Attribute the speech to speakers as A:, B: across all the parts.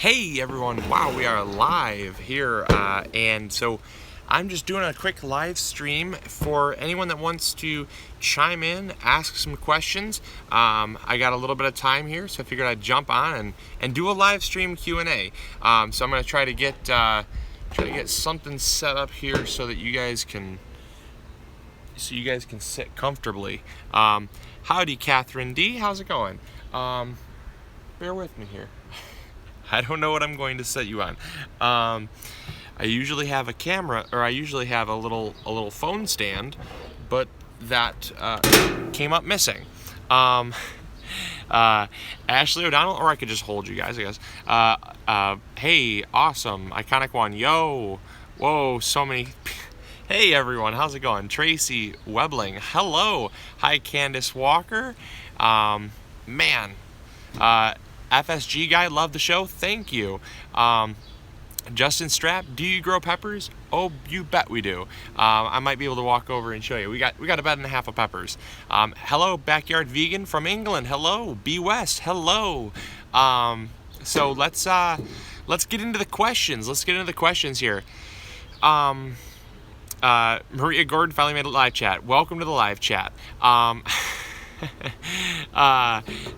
A: Hey everyone, wow, we are live here, and so I'm just doing a quick live stream for anyone that wants to chime in, ask some questions. I got a little bit of time here, so I figured I'd jump on and do a live stream Q&A. So I'm going to try to get something set up here so that you guys can sit comfortably. Howdy, Catherine D. How's it going? Bear with me here. I don't know what I'm going to set you on. I usually have a camera, or I usually have a little phone stand, but that came up missing. Ashley O'Donnell, or I could just hold you guys, I guess. Hey, awesome, iconic one, yo, whoa, so many. Hey everyone, how's it going? Tracy Webling, hello. Hi, Candace Walker. Man. FSG guy, love the show. Thank you. Justin Strapp, do you grow peppers? Oh, you bet we do. I might be able to walk over and show you. We got a bed and a half of peppers. Hello, Backyard Vegan from England. Hello, B West. Hello. So let's get into the questions. Let's get into the questions here. Maria Gordon finally made a live chat. Welcome to the live chat.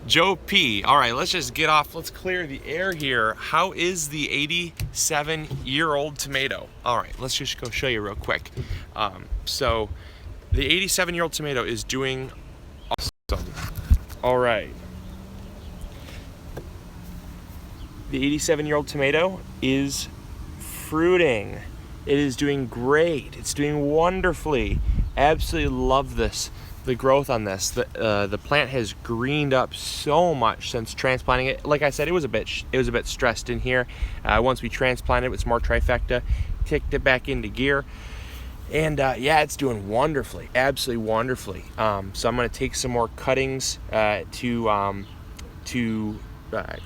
A: Joe P. All right, let's just get off. Let's clear the air here. How is the 87-year-old tomato? All right, let's just go show you real quick. So the 87-year-old tomato is doing awesome. All right. The 87-year-old tomato is fruiting. It is doing great. It's doing wonderfully. Absolutely love this. The growth on this, the plant has greened up so much since transplanting it. Like I said, it was a bit stressed in here. Once we transplanted it with some more trifecta, kicked it back into gear, and yeah, it's doing wonderfully, absolutely wonderfully. So I'm going to take some more cuttings to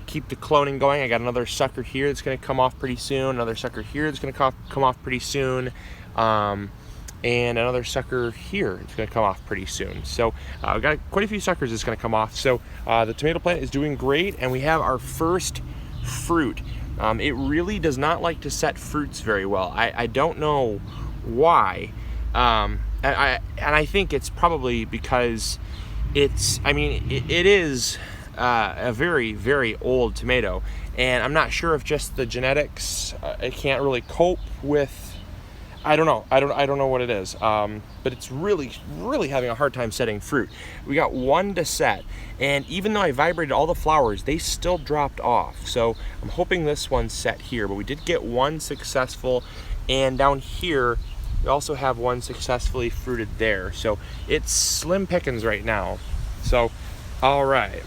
A: keep the cloning going. I got another sucker here that's going to come off pretty soon. Another sucker here that's going to come off pretty soon. And another sucker here is going to come off pretty soon. So we've got quite a few suckers that's going to come off. So the tomato plant is doing great, and we have our first fruit. It really does not like to set fruits very well. I don't know why. And I think it's probably because it is a very, very old tomato. And I'm not sure if just the genetics, it can't really cope with. I don't know. I don't know what it is. But it's really, really having a hard time setting fruit. We got one to set, and even though I vibrated all the flowers, they still dropped off. So I'm hoping this one's set here. But we did get one successful, and down here we also have one successfully fruited there. So it's slim pickings right now. So, all right.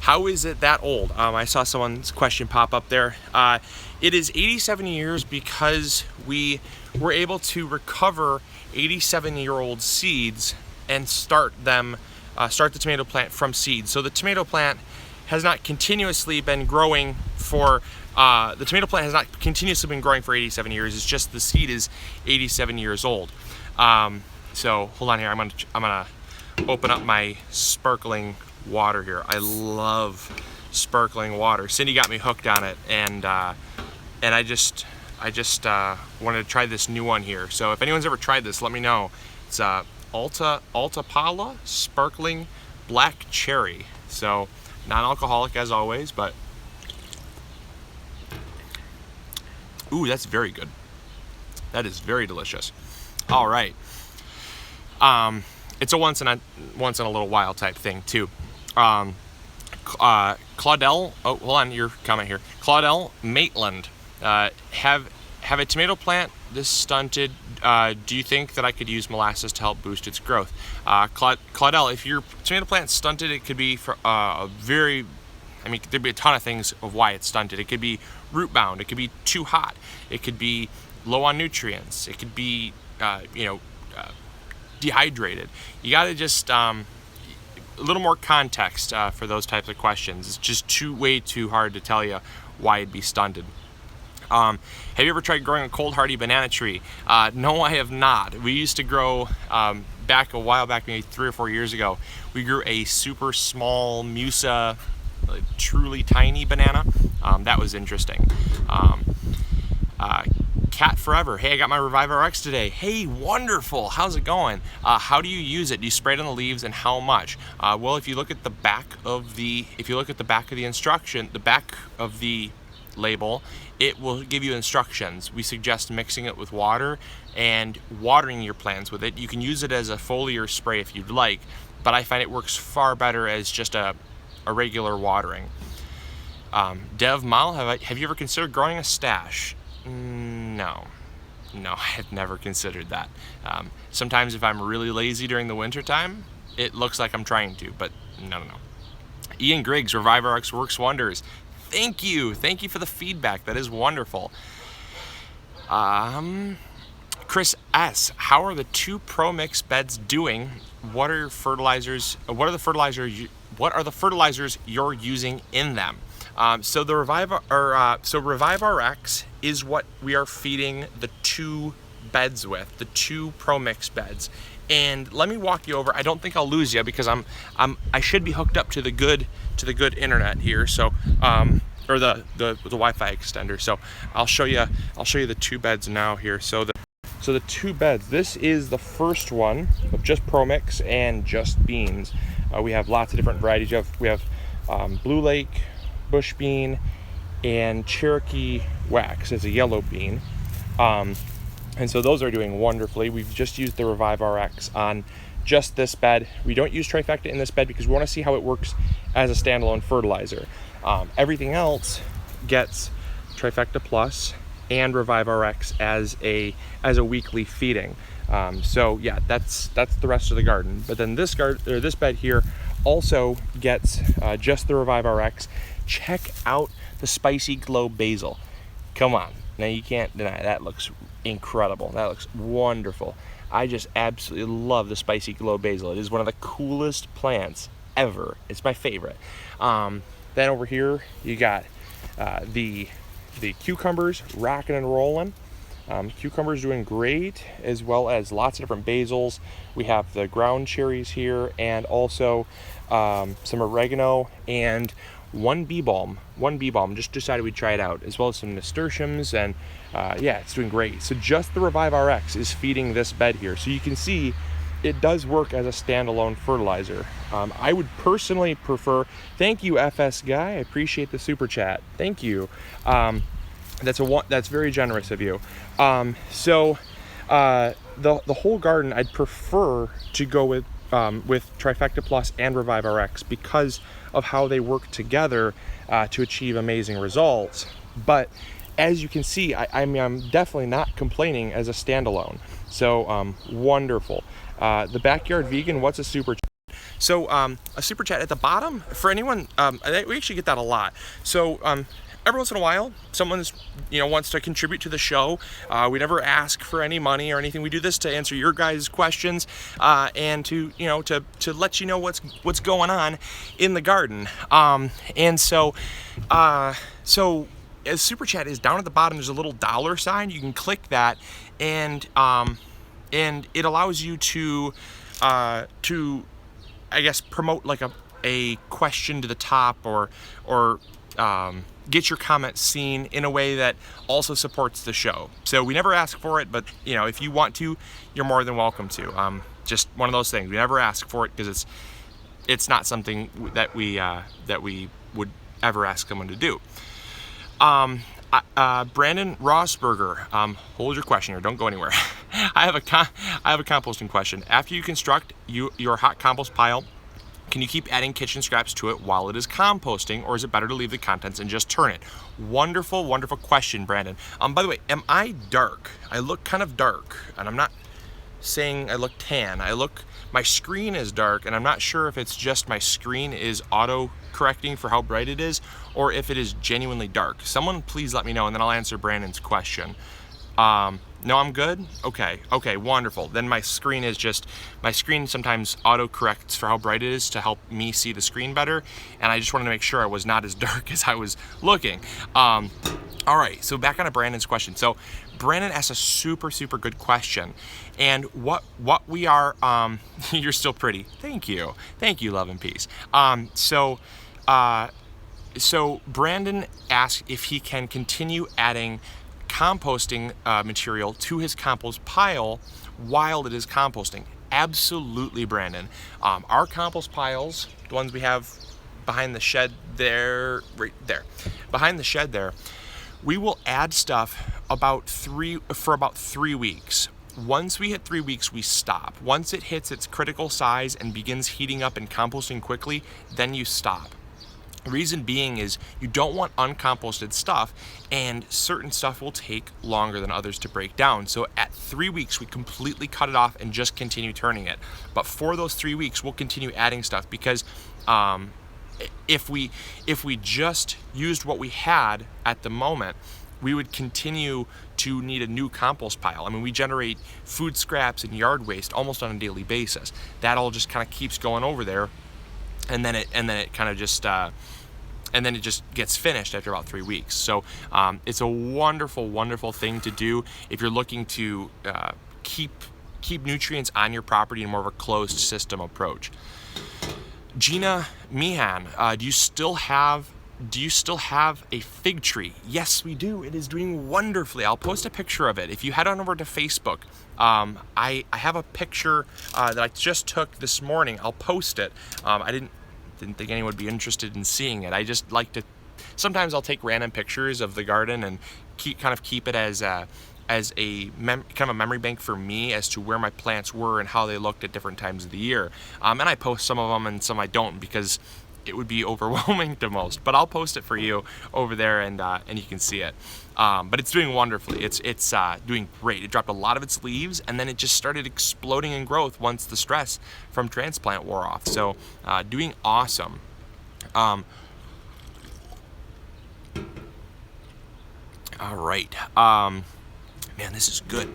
A: How is it that old? I saw someone's question pop up there. It is 87 years because we were able to recover 87-year-old seeds and start the tomato plant from seeds. So the tomato plant has not continuously been growing for 87 years. It's just the seed is 87 years old. So hold on here. I'm gonna open up my sparkling water here. I love sparkling water. Cindy got me hooked on it, and I just wanted to try this new one here. So if anyone's ever tried this, let me know. It's Alta Pala Sparkling Black Cherry. So non-alcoholic as always, but ooh, that's very good. That is very delicious. All right. It's a once in a little while type thing too. Claudel, oh, hold on, your comment here. Claudel Maitland, have a tomato plant this stunted. Do you think that I could use molasses to help boost its growth? Claudel, if your tomato plant's stunted, it could be for there'd be a ton of things of why it's stunted. It could be root bound. It could be too hot. It could be low on nutrients. It could be, dehydrated. You got to just a little more context for those types of questions. It's just way too hard to tell you why it'd be stunted. Have you ever tried growing a cold hardy banana tree? No, I have not. We used to grow back a while back, maybe 3 or 4 years ago. We grew a super small Musa truly tiny banana. That was interesting. Cat Forever. Hey, I got my Revive RX today. Hey, wonderful. How's it going? How do you use it? Do you spray it on the leaves, and how much? Well, if you look at the back of the instruction, the back of the label, it will give you instructions. We suggest mixing it with water and watering your plants with it. You can use it as a foliar spray if you'd like, but I find it works far better as just a regular watering. Dev Mal, have you ever considered growing a stash? No, I've never considered that. Sometimes if I'm really lazy during the winter time, it looks like I'm trying to, but no. Ian Griggs, Revive RX works wonders. Thank you for the feedback. That is wonderful. Chris S, how are the 2 Pro Mix beds doing? What are the fertilizers you're using in them? So Revive RX is what we are feeding the 2 beds with, the 2 Pro Mix beds. And let me walk you over. I don't think I'll lose you because I should be hooked up to the good internet here. So or the Wi-Fi extender. So I'll show you the 2 beds now here. So the 2 beds. This is the first one of just Pro Mix and just beans. We have lots of different varieties. We have Blue Lake, Bush bean, and Cherokee wax as a yellow bean. And so those are doing wonderfully. We've just used the Revive RX on just this bed. We don't use Trifecta in this bed because we want to see how it works as a standalone fertilizer. Everything else gets Trifecta Plus and Revive RX as a weekly feeding. So yeah, that's the rest of the garden. But then this bed here also gets just the Revive RX. Check out the Spicy Glow Basil. Come on, now you can't deny it. That looks incredible. That looks wonderful. I just absolutely love the Spicy Glow Basil. It is one of the coolest plants ever. It's my favorite. Then over here you got the cucumbers rocking and rolling. Cucumbers doing great, as well as lots of different basils. We have the ground cherries here, and also some oregano and one bee balm. Just decided we'd try it out, as well as some nasturtiums, and yeah, it's doing great. So just the Revive RX is feeding this bed here. So you can see it does work as a standalone fertilizer. I would personally prefer, thank you FS Guy, I appreciate the super chat. Thank you. That's very generous of you. So the whole garden, I'd prefer to go with Trifecta Plus and Revive RX because of how they work together to achieve amazing results. But as you can see, I'm definitely not complaining as a standalone. So wonderful. The Backyard Vegan, what's a super chat? So a super chat at the bottom for anyone, we actually get that a lot. So every once in a while, someone's wants to contribute to the show. We never ask for any money or anything. We do this to answer your guys' questions and to let you know what's going on in the garden. And so as super chat is down at the bottom, there's a little dollar sign. You can click that, and it allows you to I guess promote like a question to the top or get your comments seen in a way that also supports the show. So we never ask for it, but if you want to, you're more than welcome to. Just one of those things. We never ask for it because it's not something that we would ever ask someone to do. Brandon Rossberger, hold your question here. Don't go anywhere. I have a composting question. After you construct your hot compost pile, can you keep adding kitchen scraps to it while it is composting, or is it better to leave the contents and just turn it? Wonderful, wonderful question, Brandon. By the way, am I dark? I look kind of dark, and I'm not saying I look tan. My screen is dark, and I'm not sure if it's just my screen is auto-correcting for how bright it is, or if it is genuinely dark. Someone please let me know, and then I'll answer Brandon's question. No, I'm good? Okay, wonderful. Then my screen sometimes auto-corrects for how bright it is to help me see the screen better, and I just wanted to make sure I was not as dark as I was looking. All right, so back on to Brandon's question. So Brandon asked a super, super good question, and what we are, you're still pretty. Thank you, love and peace. So Brandon asked if he can continue adding composting material to his compost pile while it is composting. Absolutely, Brandon. Our compost piles, the ones we have behind the shed there, right there, behind the shed there, we will add stuff for about 3 weeks. Once we hit 3 weeks, we stop. Once it hits its critical size and begins heating up and composting quickly, then you stop. The reason being is you don't want uncomposted stuff, and certain stuff will take longer than others to break down. So at 3 weeks, we completely cut it off and just continue turning it. But for those 3 weeks, we'll continue adding stuff, because if we just used what we had at the moment, we would continue to need a new compost pile. I mean, we generate food scraps and yard waste almost on a daily basis. That all just kind of keeps going over there, and then it kind of just and then it just gets finished after about 3 weeks. So it's a wonderful thing to do if you're looking to keep nutrients on your property in more of a closed system approach. Gina Meehan, do you still have a fig tree? Yes, we do. It is doing wonderfully. I'll post a picture of it. If you head on over to Facebook, I have a picture that I just took this morning. I'll post it. I didn't think anyone would be interested in seeing it. I just like to, sometimes I'll take random pictures of the garden and keep it as a kind of a memory bank for me as to where my plants were and how they looked at different times of the year. And I post some of them and some I don't, because it would be overwhelming to most. But I'll post it for you over there, and you can see it. But it's doing wonderfully. It's doing great. It dropped a lot of its leaves, and then it just started exploding in growth once the stress from transplant wore off. So doing awesome. All right. Man, this is good.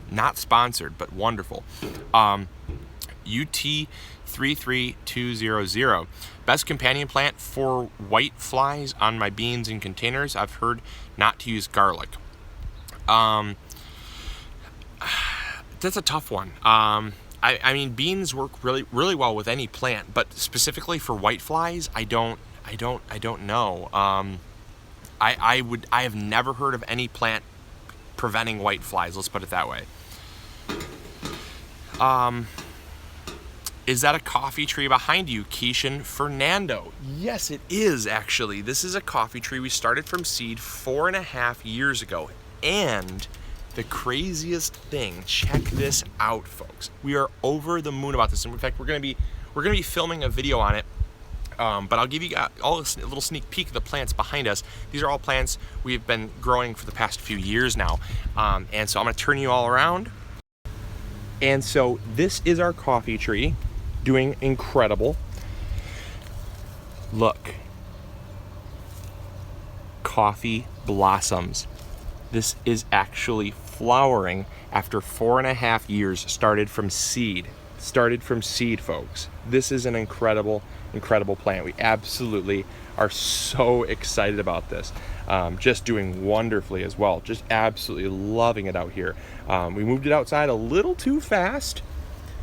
A: Not sponsored, but wonderful. UT33200. Best companion plant for white flies on my beans and containers. I've heard not to use garlic. That's a tough one. I mean, beans work really well with any plant, but specifically for white flies, I don't know. I have never heard of any plant preventing white flies, let's put it that way. Is that a coffee tree behind you, Keishan Fernando? Yes, it is, actually. This is a coffee tree we started from seed 4.5 years ago. And the craziest thing, check this out, folks. We are over the moon about this. In fact, we're gonna be filming a video on it. But I'll give you all a little sneak peek of the plants behind us. These are all plants we've been growing for the past few years now. And so I'm gonna turn you all around. And so this is our coffee tree, doing incredible. Look, coffee blossoms. This is actually flowering after 4.5 years, started from seed, folks. This is an incredible plant. We absolutely are so excited about this. Just doing wonderfully as well. Just absolutely loving it out here. We moved it outside a little too fast.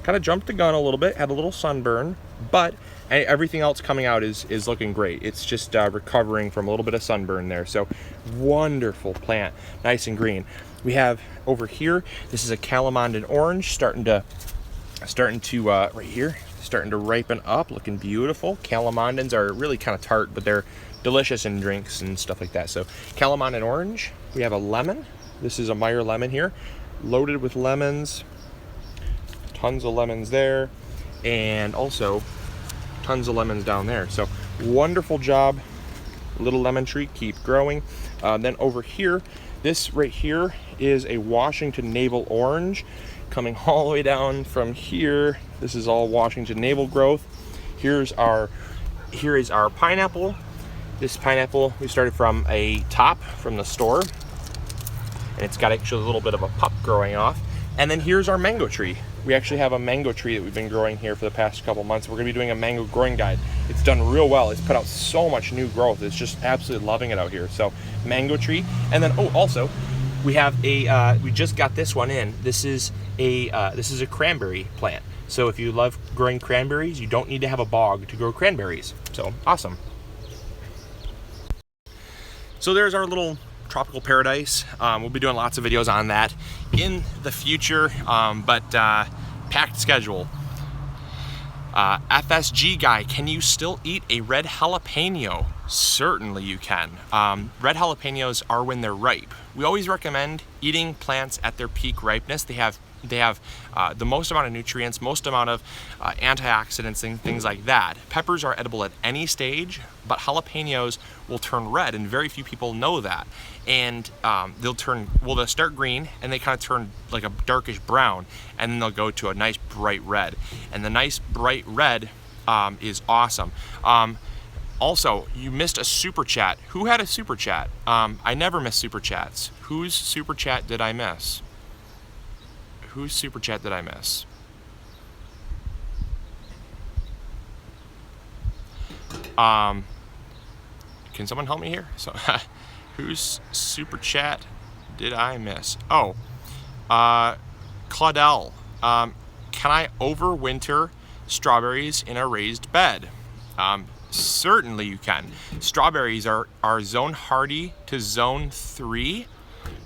A: Kind of jumped the gun a little bit, had a little sunburn, but everything else coming out is looking great. It's just recovering from a little bit of sunburn there. So wonderful plant, nice and green. We have over here, this is a Calamondin orange, starting to right here, starting to ripen up, looking beautiful. Calamondins are really kind of tart, but they're delicious in drinks and stuff like that. So Calamondin orange. We have a lemon. This is a Meyer lemon here, loaded with lemons. Tons of lemons there, and also tons of lemons down there. So wonderful job, little lemon tree, keep growing. Then over here, this right here is a Washington navel orange, coming all the way down from here. This is all Washington navel growth. Here is our pineapple. This pineapple we started from a top from the store, and it's got actually a little bit of a pup growing off. And then here's our mango tree. We actually have a mango tree that we've been growing here for the past couple months. We're gonna be doing a mango growing guide. It's done real well. It's put out so much new growth. It's just absolutely loving it out here. So mango tree. And then, also, we have we just got this one in. This is a cranberry plant. So if you love growing cranberries, you don't need to have a bog to grow cranberries. So awesome. So there's our little tropical paradise. We'll be doing lots of videos on that in the future, but packed schedule. FSG guy, can you still eat a red jalapeno? Certainly you can. Red jalapenos are when they're ripe. We always recommend eating plants at their peak ripeness. They have the most amount of nutrients, most amount of antioxidants and things like that. Peppers are edible at any stage, but jalapenos will turn red, and very few people know that. And they'll start green, and they kind of turn like a darkish brown, and then they'll go to a nice bright red. And the nice bright red is awesome. Also, you missed a super chat. Who had a super chat? I never miss super chats. Whose super chat did I miss? Whose super chat did I miss? Can someone help me here? So, whose super chat did I miss? Oh, Claudel. Can I overwinter strawberries in a raised bed? Certainly you can. Strawberries are zone hardy to zone 3.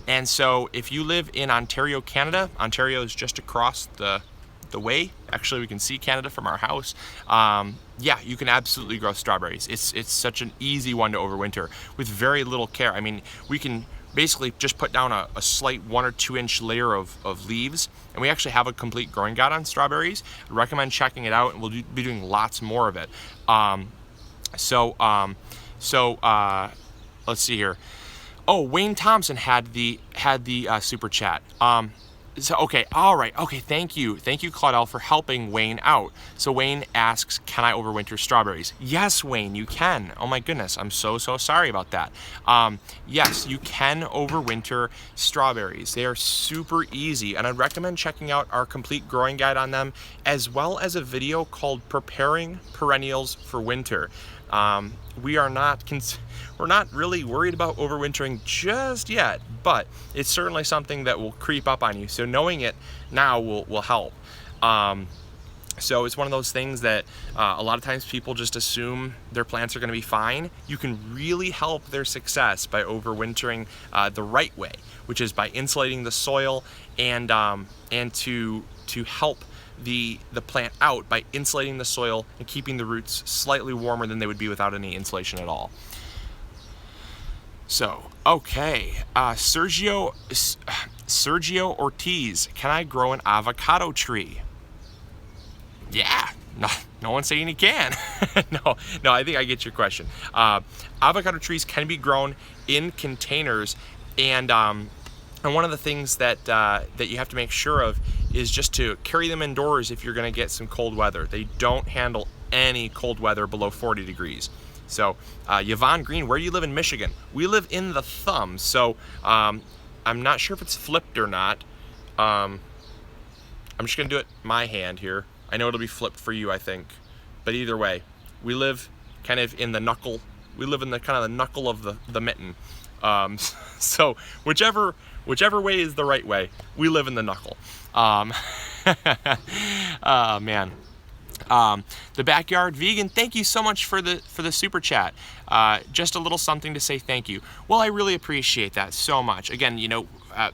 A: And so if you live in Ontario, Canada, Ontario is just across the way. Actually, we can see Canada from our house. Yeah, you can absolutely grow strawberries. It's such an easy one to overwinter with very little care. I mean, we can basically just put down a slight 1 or 2 inch layer of leaves, and we actually have a complete growing guide on strawberries. I recommend checking it out, and we'll be doing lots more of it. Let's see here. Oh, Wayne Thompson had the super chat. So okay, all right, okay. Thank you, Claudel, for helping Wayne out. So Wayne asks, "Can I overwinter strawberries?" Yes, Wayne, you can. Oh my goodness, I'm so sorry about that. Yes, you can overwinter strawberries. They are super easy, and I'd recommend checking out our complete growing guide on them, as well as a video called "Preparing Perennials for Winter." We're not really worried about overwintering just yet, but it's certainly something that will creep up on you. So knowing it now will help. So it's one of those things that a lot of times people just assume their plants are going to be fine. You can really help their success by overwintering the right way, which is by insulating the soil and to help the plant out by insulating the soil and keeping the roots slightly warmer than they would be without any insulation at all. So, okay, Sergio Ortiz, can I grow an avocado tree? Yeah, no one's saying you can. No, I think I get your question. Avocado trees can be grown in containers, and one of the things that you have to make sure of is just to carry them indoors if you're going to get some cold weather. They don't handle any cold weather below 40 degrees. So, Yvonne Green, where do you live in Michigan? We live in the thumb, so I'm not sure if it's flipped or not. I'm just going to do it my hand here. I know it'll be flipped for you, I think. But either way, we live kind of in the knuckle. We live in the kind of the knuckle of the mitten. So whichever way is the right way, we live in the knuckle. Oh, man. The Backyard Vegan, thank you so much for the super chat. Just a little something to say thank you. Well, I really appreciate that so much. Again,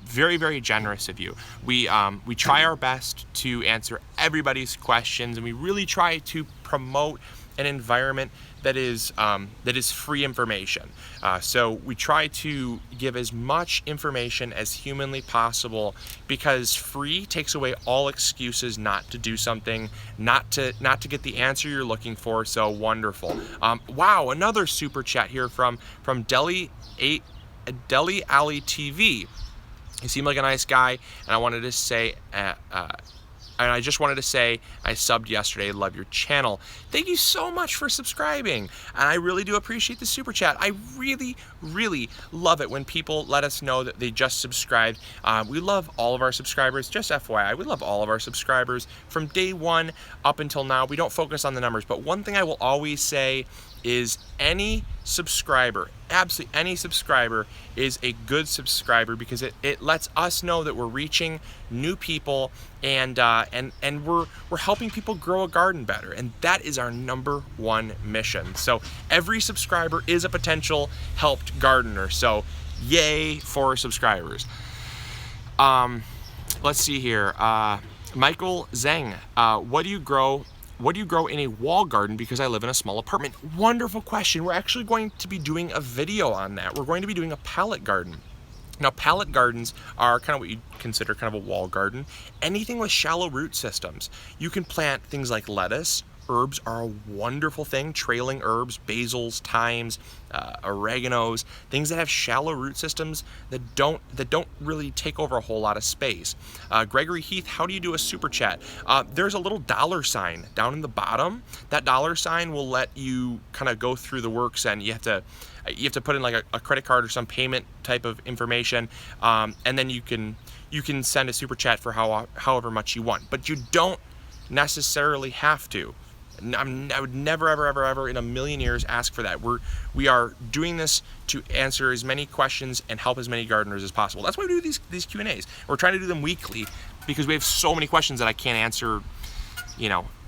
A: very, very generous of you. We try our best to answer everybody's questions, and we really try to promote an environment that is free information. So we try to give as much information as humanly possible, because free takes away all excuses not to do something, not to get the answer you're looking for. So wonderful. Wow, another super chat here from Deli Alley TV. You seem like a nice guy, and I wanted to say and I just wanted to say I subbed yesterday. Love your channel. Thank you so much for subscribing. And I really do appreciate the super chat. I really, really love it when people let us know that they just subscribed. We love all of our subscribers. Just FYI, we love all of our subscribers from day one up until now. We don't focus on the numbers, but one thing I will always say is any subscriber, absolutely any subscriber is a good subscriber, because it lets us know that we're reaching new people, and we're helping people grow a garden better, and that is our #1 mission. So every subscriber is a potential helped gardener. So yay for subscribers. Let's see here. Michael Zeng, what do you grow in a wall garden, because I live in a small apartment? Wonderful question. We're actually going to be doing a video on that. We're going to be doing a pallet garden. Now, pallet gardens are kind of what you'd consider kind of a wall garden. Anything with shallow root systems. You can plant things like lettuce. Herbs are a wonderful thing. Trailing herbs, basils, thymes, oreganos, things that have shallow root systems that don't really take over a whole lot of space. Gregory Heath, how do you do a super chat? There's a little $sign down in the bottom. That $sign will let you kind of go through the works, and you have to put in like a credit card or some payment type of information, and then you can send a super chat for however much you want. But you don't necessarily have to. I would never, ever in a million years ask for that. We are doing this to answer as many questions and help as many gardeners as possible. That's why we do these Q&As. We're trying to do them weekly, because we have so many questions that I can't answer,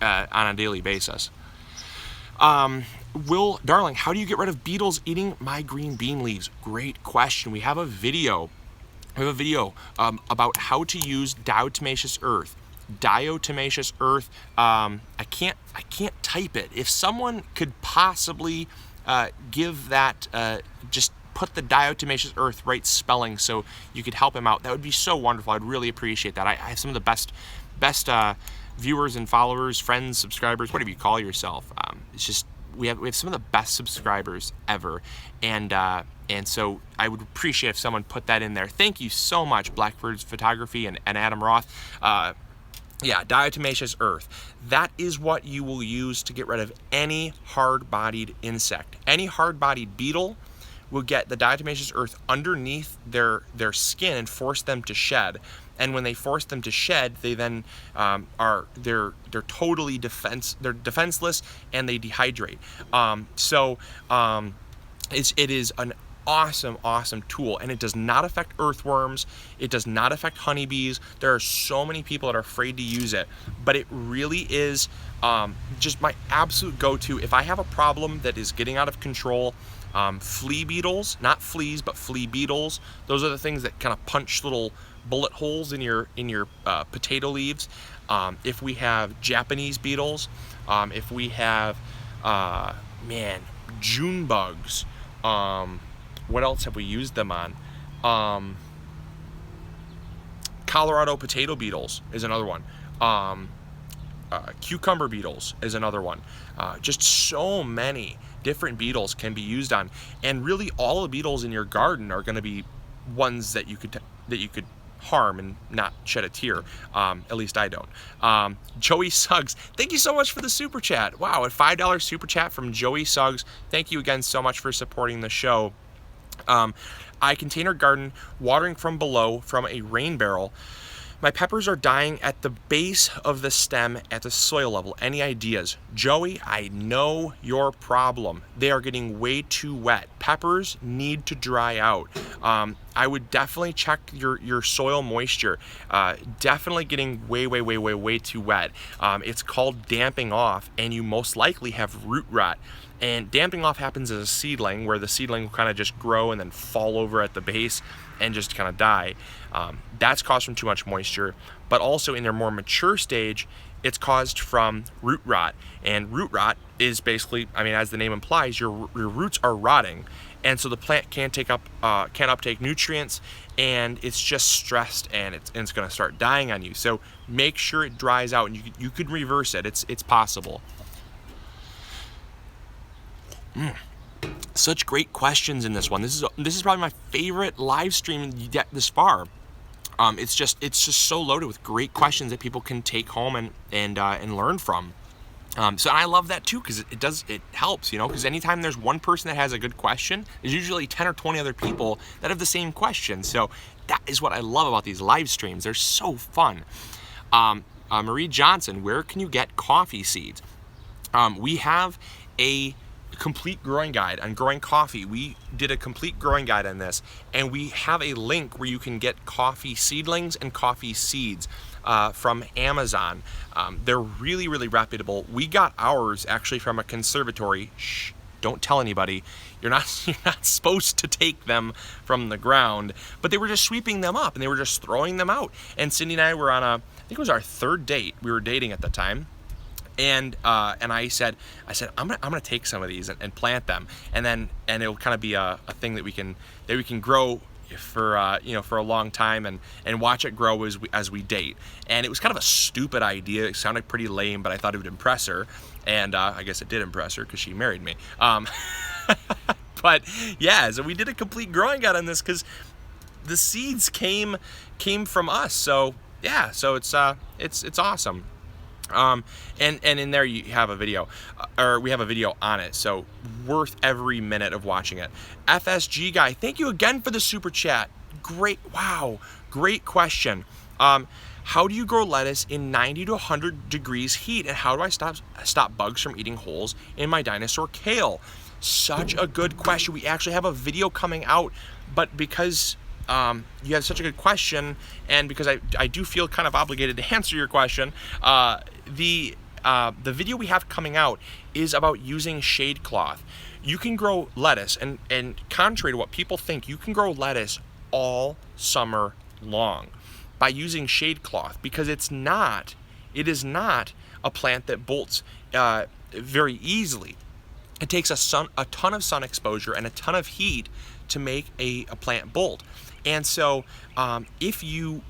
A: on a daily basis. Will Darling, how do you get rid of beetles eating my green bean leaves? Great question. We have a video. About how to use diatomaceous earth. Diatomaceous earth. I can't type it. If someone could possibly give that, just put the diatomaceous earth right spelling so you could help him out, that would be so wonderful. I'd really appreciate that. I have some of the best viewers and followers, friends, subscribers, whatever you call yourself. It's just we have some of the best subscribers ever, and so I would appreciate if someone put that in there. Thank you so much, Blackbird's Photography and Adam Roth. Yeah, diatomaceous earth. That is what you will use to get rid of any hard-bodied insect. Any hard-bodied beetle will get the diatomaceous earth underneath their skin and force them to shed. And when they force them to shed, they then they're totally defenseless, and they dehydrate. It is an awesome tool, and it does not affect earthworms. It does not affect honeybees. There are so many people that are afraid to use it, but it really is just my absolute go-to. If I have a problem that is getting out of control, flea beetles, not fleas, but flea beetles, those are the things that kind of punch little bullet holes in your potato leaves. If we have Japanese beetles, if we have June bugs, what else have we used them on? Colorado potato beetles is another one. Cucumber beetles is another one. Just so many different beetles can be used on, and really all the beetles in your garden are going to be ones that you could harm and not shed a tear. At least I don't. Joey Suggs, thank you so much for the super chat. Wow, a $5 super chat from Joey Suggs. Thank you again so much for supporting the show. I container garden, watering from below from a rain barrel. My peppers are dying at the base of the stem at the soil level. Any ideas? Joey, I know your problem. They are getting way too wet. Peppers need to dry out. I would definitely check your soil moisture. Definitely getting way too wet. It's called damping off, and you most likely have root rot. And damping off happens as a seedling, where the seedling will kind of just grow and then fall over at the base and just kind of die. That's caused from too much moisture, but also in their more mature stage, it's caused from root rot. And root rot is basically, as the name implies, your roots are rotting, and so the plant can't uptake nutrients, and it's just stressed, and it's going to start dying on you. So make sure it dries out, and you could reverse it. It's possible. Such great questions in this one. This is probably my favorite live stream yet this far. It's just so loaded with great questions that people can take home and learn from. So I love that too, because it helps, because anytime there's one person that has a good question, there's usually 10 or 20 other people that have the same question. So that is what I love about these live streams. They're so fun. Marie Johnson, where can you get coffee seeds? We have a complete growing guide on growing coffee. We did a complete growing guide on this, and we have a link where you can get coffee seedlings and coffee seeds from Amazon. They're really, really reputable. We got ours actually from a conservatory. Shh, don't tell anybody. You're not supposed to take them from the ground, but they were just sweeping them up and they were just throwing them out. And Cindy and I were on I think it was our 3rd date. We were dating at the time. And I said I'm gonna take some of these and plant them, and it'll kind of be a thing that we can grow for for a long time and watch it grow as we date. And it was kind of a stupid idea. It sounded pretty lame, but I thought it would impress her, and I guess it did impress her because she married me. But yeah, so we did a complete growing guide on this because the seeds came from us. So yeah, so it's awesome. And in there you have a video, or we have a video on it, so worth every minute of watching it. FSG guy, thank you again for the super chat. Great, wow, great question. How do you grow lettuce in 90 to 100 degrees heat, and how do I stop bugs from eating holes in my dinosaur kale? Such a good question. We actually have a video coming out, but because you have such a good question, and because I do feel kind of obligated to answer your question, the video we have coming out is about using shade cloth. You can grow lettuce, and contrary to what people think, you can grow lettuce all summer long by using shade cloth, because it is not a plant that bolts very easily. It takes a ton of sun exposure and a ton of heat to make a plant bolt. And so if you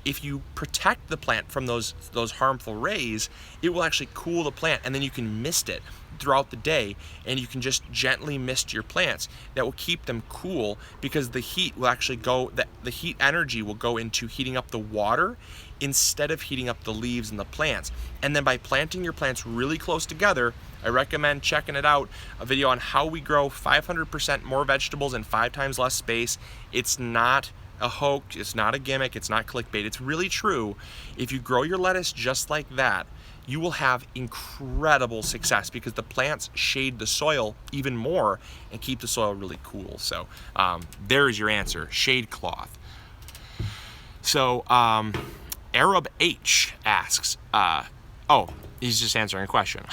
A: protect the plant from those harmful rays, it will actually cool the plant, and then you can mist it throughout the day, and you can just gently mist your plants. That will keep them cool, because the heat will actually the heat energy will go into heating up the water instead of heating up the leaves and the plants. And then by planting your plants really close together, I recommend checking it out, a video on how we grow 500% more vegetables in 5 times less space. It's not a hoax, it's not a gimmick, it's not clickbait, it's really true. If you grow your lettuce just like that, you will have incredible success, because the plants shade the soil even more and keep the soil really cool. So there's your answer, shade cloth. So Arab H asks, oh, he's just answering a question.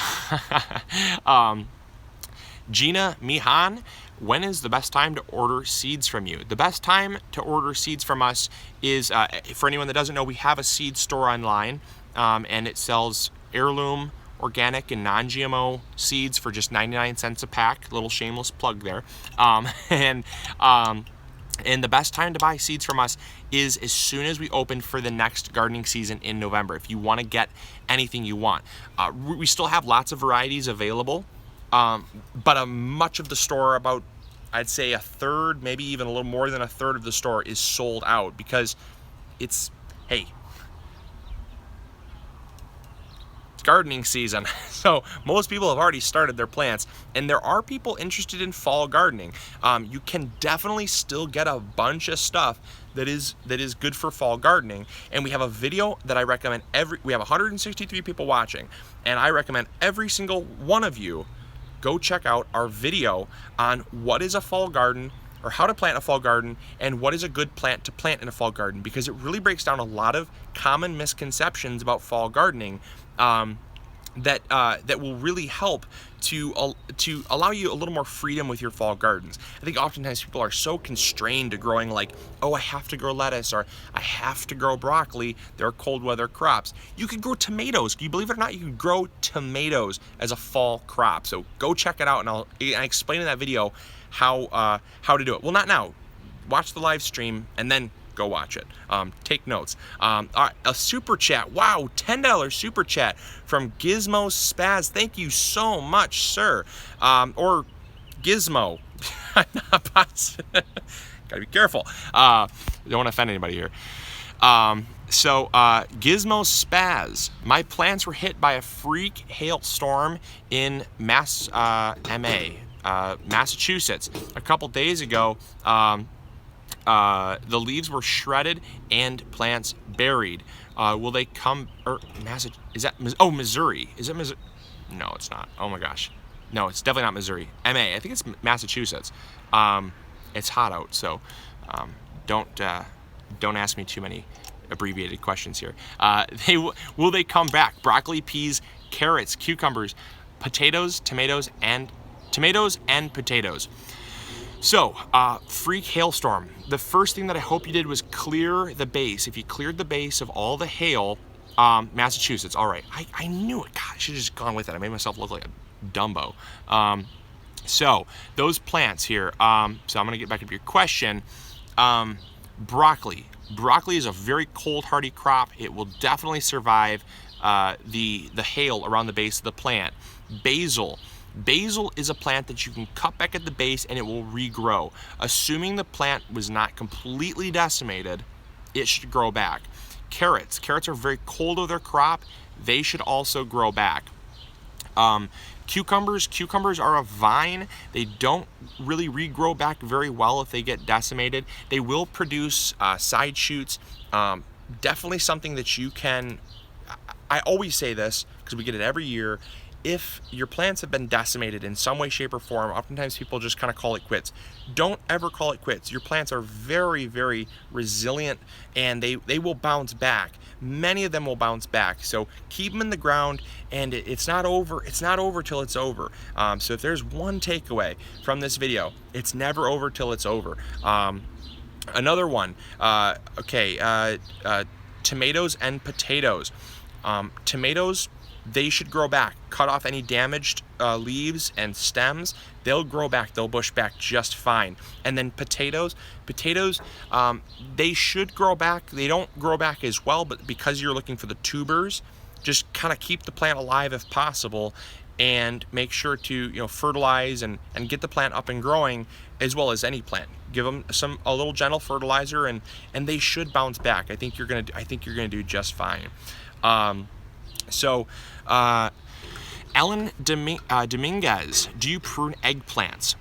A: Gina Mihan, when is the best time to order seeds from you? The best time to order seeds from us is, for anyone that doesn't know, we have a seed store online, and it sells heirloom, organic, and non-GMO seeds for just 99 cents a pack. Little shameless plug there. And the best time to buy seeds from us is as soon as we open for the next gardening season in November, if you want to get anything you want. We still have lots of varieties available, but much of the store, about I'd say a third, maybe even a little more than a third of the store is sold out, because it's gardening season. So most people have already started their plants, and there are people interested in fall gardening. You can definitely still get a bunch of stuff that is good for fall gardening, and we have a video that I recommend we have 163 people watching, and I recommend every single one of you go check out our video on what is a fall garden, or how to plant a fall garden, and what is a good plant to plant in a fall garden, because it really breaks down a lot of common misconceptions about fall gardening that will really help to allow you a little more freedom with your fall gardens. I think oftentimes people are so constrained to growing, like, oh, I have to grow lettuce, or I have to grow broccoli. They're cold weather crops. You could grow tomatoes. Can you believe it or not? You can grow tomatoes as a fall crop. So go check it out, and I explain in that video how to do it. Well, not now. Watch the live stream and then go watch it. Take notes. All right, a super chat. Wow, $10 super chat from Gizmo Spaz. Thank you so much, sir. Or Gizmo. I'm not positive. Gotta be careful. Don't want to offend anybody here. So Gizmo Spaz. My plants were hit by a freak hailstorm in Massachusetts a couple days ago. The leaves were shredded and plants buried. Will they come? Is that? Oh, Missouri. Is it Missouri? No, it's not. Oh my gosh. No, it's definitely not Missouri. MA, I think it's Massachusetts. It's hot out, so don't ask me too many abbreviated questions here. Will they come back? Broccoli, peas, carrots, cucumbers, potatoes, tomatoes, and potatoes. So, freak hailstorm. The first thing that I hope you did was clear the base. If you cleared the base of all the hail, Massachusetts, all right. I knew it. God, I should have just gone with it. I made myself look like a Dumbo. So, those plants here. So I'm gonna get back to your question. Broccoli. Broccoli is a very cold hardy crop. It will definitely survive the hail around the base of the plant. Basil. Basil is a plant that you can cut back at the base and it will regrow. Assuming the plant was not completely decimated, it should grow back. Carrots. Carrots are very cold of their crop. They should also grow back. Cucumbers. Cucumbers are a vine. They don't really regrow back very well if they get decimated. They will produce side shoots. Definitely something that you can, I always say this because we get it every year. If your plants have been decimated in some way, shape, or form, oftentimes people just kind of call it quits. Don't ever call it quits. Your plants are very, very resilient and they will bounce back. Many of them will bounce back. So keep them in the ground and it's not over. It's not over till it's over. So if there's one takeaway from this video, it's never over till it's over. Another one, tomatoes and potatoes. Tomatoes, they should grow back. Cut off any damaged leaves and stems. They'll grow back. They'll bush back just fine. And then potatoes, they should grow back. They don't grow back as well, but because you're looking for the tubers, just kind of keep the plant alive if possible and make sure to fertilize and get the plant up and growing as well as any plant. Give them a little gentle fertilizer and they should bounce back. I think you're gonna do just fine. Ellen Dominguez, do you prune eggplants?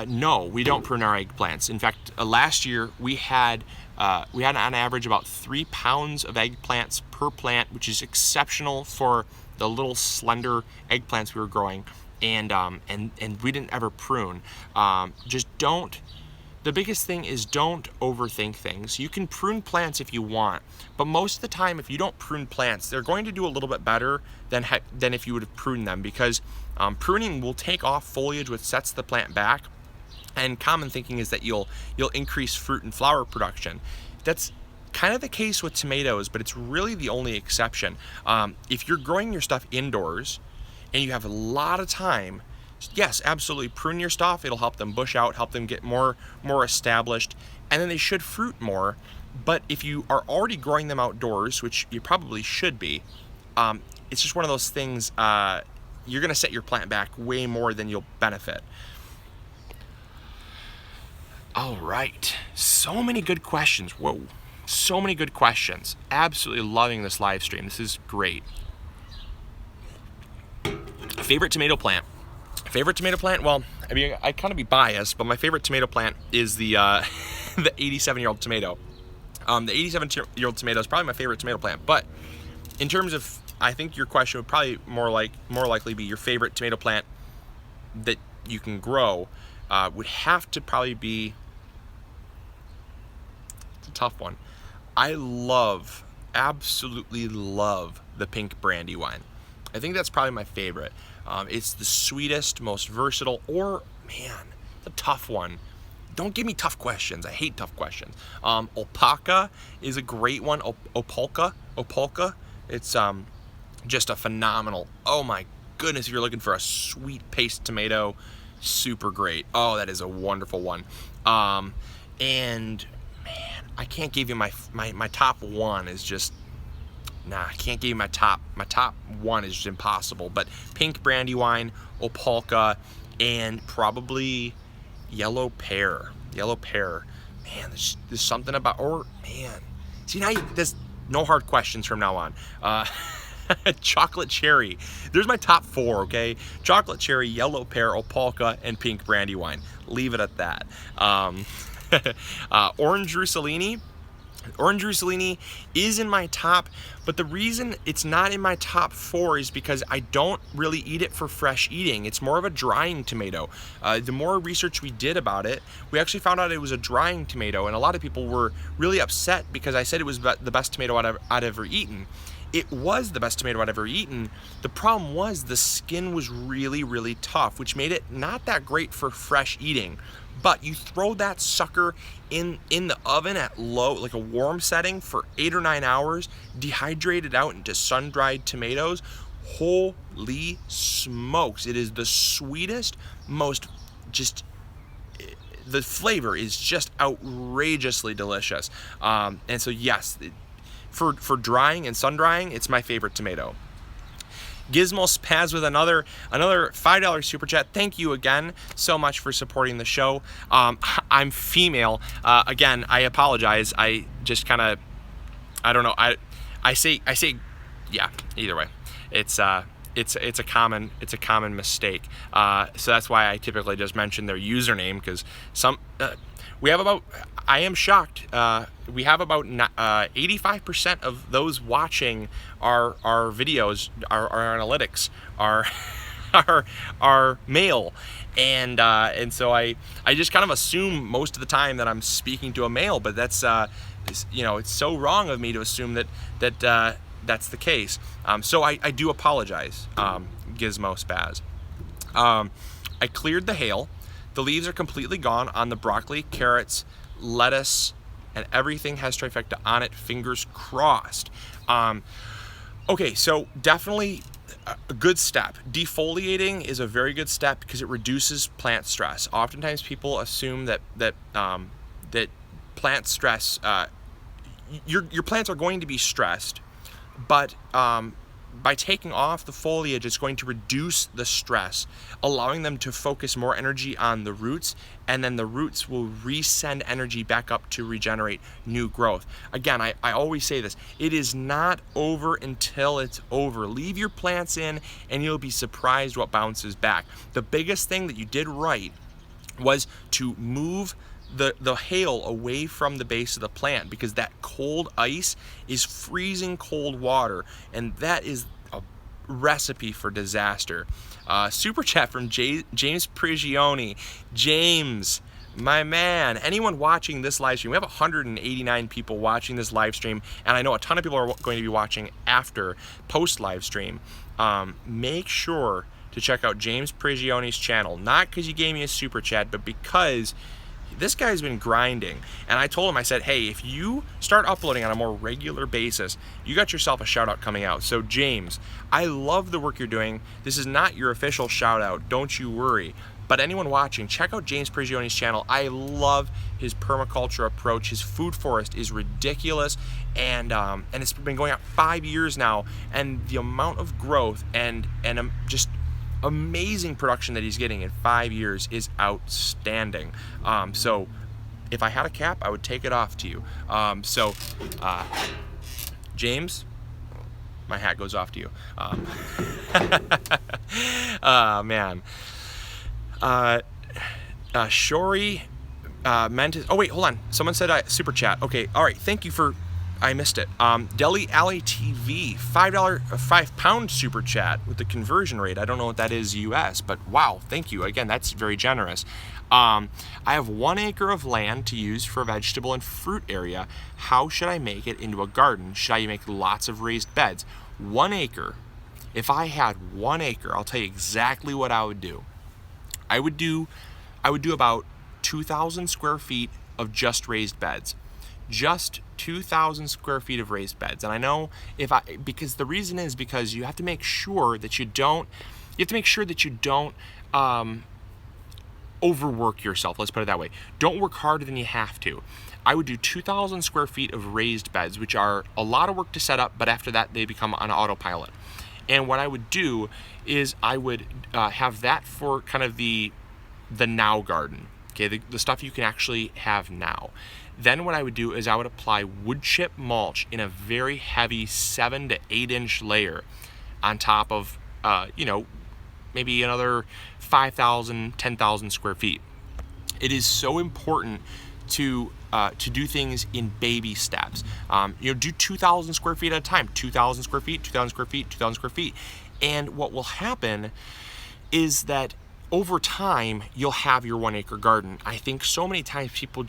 A: No, we don't prune our eggplants. In fact, last year we had on average about 3 pounds of eggplants per plant, which is exceptional for the little slender eggplants we were growing, and we didn't ever prune. The biggest thing is don't overthink things. You can prune plants if you want, but most of the time, if you don't prune plants, they're going to do a little bit better than if you would have pruned them, because pruning will take off foliage, which sets the plant back. And common thinking is that you'll increase fruit and flower production. That's kind of the case with tomatoes, but it's really the only exception. If you're growing your stuff indoors and you have a lot of time, yes, absolutely prune your stuff. It'll help them bush out, help them get more established, and then they should fruit more. But if you are already growing them outdoors, which you probably should be, it's just one of those things, you're gonna set your plant back way more than you'll benefit. All right, so many good questions. Whoa, so many good questions. Absolutely loving this live stream. This is great. Favorite tomato plant? Well, I mean, I kind of be biased, but my favorite tomato plant is the 87-year-old tomato. The 87-year-old tomato is probably my favorite tomato plant. But in terms of, I think your question would probably more likely be your favorite tomato plant that you can grow would have to probably be. It's a tough one. I absolutely love the pink brandywine. I think that's probably my favorite. It's the sweetest, most versatile, or, man, the tough one. Don't give me tough questions. I hate tough questions. Alpaca is a great one. Opalka. It's just a phenomenal, oh my goodness, if you're looking for a sweet paste tomato, super great. Oh, that is a wonderful one. And, man, I can't give you my top one is just, I can't give you my top one is just impossible. But pink brandywine, Opalka, and probably yellow pear. Man, there's something about, see, now there's no hard questions from now on. Chocolate cherry. There's my top 4, okay? Chocolate cherry, yellow pear, Opalka, and pink brandywine. Leave it at that. Orange Russolini. Orange Rossellini is in my top, but the reason it's not in my top 4 is because I don't really eat it for fresh eating. It's more of a drying tomato. The more research we did about it, we actually found out it was a drying tomato, and a lot of people were really upset because I said it was the best tomato I'd ever eaten. It was the best tomato I'd ever eaten. The problem was the skin was really, really tough, which made it not that great for fresh eating. But you throw that sucker in the oven at low, like a warm setting for 8 or 9 hours, dehydrate it out into sun-dried tomatoes. Holy smokes. It is the sweetest, the flavor is just outrageously delicious. And so yes, for drying and sun drying, it's my favorite tomato. Gizmo Spaz with another $5 super chat. Thank you again so much for supporting the show. I'm female. Again, I apologize. I just kind of, I don't know. I say yeah. Either way, it's a common mistake. So that's why I typically just mention their username, because we have about, I am shocked, we have about 85% of those watching our videos, our analytics, are male, and so I just kind of assume most of the time that I'm speaking to a male, but that's it's so wrong of me to assume that that's the case. So I do apologize, Gizmo Spaz. I cleared the hail. The leaves are completely gone on the broccoli, carrots, lettuce, and everything has trifecta on it. Fingers crossed. Okay, so definitely a good step. Defoliating is a very good step because it reduces plant stress. Oftentimes people assume that plant stress, your plants are going to be stressed, but by taking off the foliage, it's going to reduce the stress, allowing them to focus more energy on the roots, and then the roots will resend energy back up to regenerate new growth. Again, I always say this, it is not over until it's over. Leave your plants in and you'll be surprised what bounces back. The biggest thing that you did right was to move the hail away from the base of the plant, because that cold ice is freezing cold water, and that is a recipe for disaster. Super chat from James Prigioni. James, my man, anyone watching this live stream, we have 189 people watching this live stream, and I know a ton of people are going to be watching after post live stream. Make sure to check out James Prigioni's channel, not because he gave me a super chat, but because this guy's been grinding. And I told him, I said, hey, if you start uploading on a more regular basis, you got yourself a shout out coming out. So James, I love the work you're doing. This is not your official shout out, don't you worry. But anyone watching, check out James Prigioni's channel. I love his permaculture approach. His food forest is ridiculous, and it's been going on 5 years now, and the amount of growth and just amazing production that he's getting in 5 years is outstanding. So if I had a cap, I would take it off to you. James, my hat goes off to you. Man. Shori Mentis. Oh wait, hold on. Someone said super chat. Okay, all right. Thank you for. I missed it. Deli Alley TV, £5 super chat with the conversion rate. I don't know what that is US, but wow, thank you. Again, that's very generous. I have 1 acre of land to use for a vegetable and fruit area. How should I make it into a garden? Should I make lots of raised beds? 1 acre. If I had 1 acre, I'll tell you exactly what I would do. I would do about 2,000 square feet of just raised beds. Just 2,000 square feet of raised beds. And I know because the reason is because you have to make sure that you don't overwork yourself. Let's put it that way. Don't work harder than you have to. I would do 2,000 square feet of raised beds, which are a lot of work to set up, but after that they become on autopilot. And what I would do is I would have that for kind of the now garden. Okay, the stuff you can actually have now. Then what I would do is I would apply wood chip mulch in a very heavy 7 to 8 inch layer on top of, maybe another 5,000, 10,000 square feet. It is so important to do things in baby steps. Do 2,000 square feet at a time, 2,000 square feet, 2,000 square feet, 2,000 square feet. And what will happen is that over time, you'll have your 1-acre garden. I think so many times people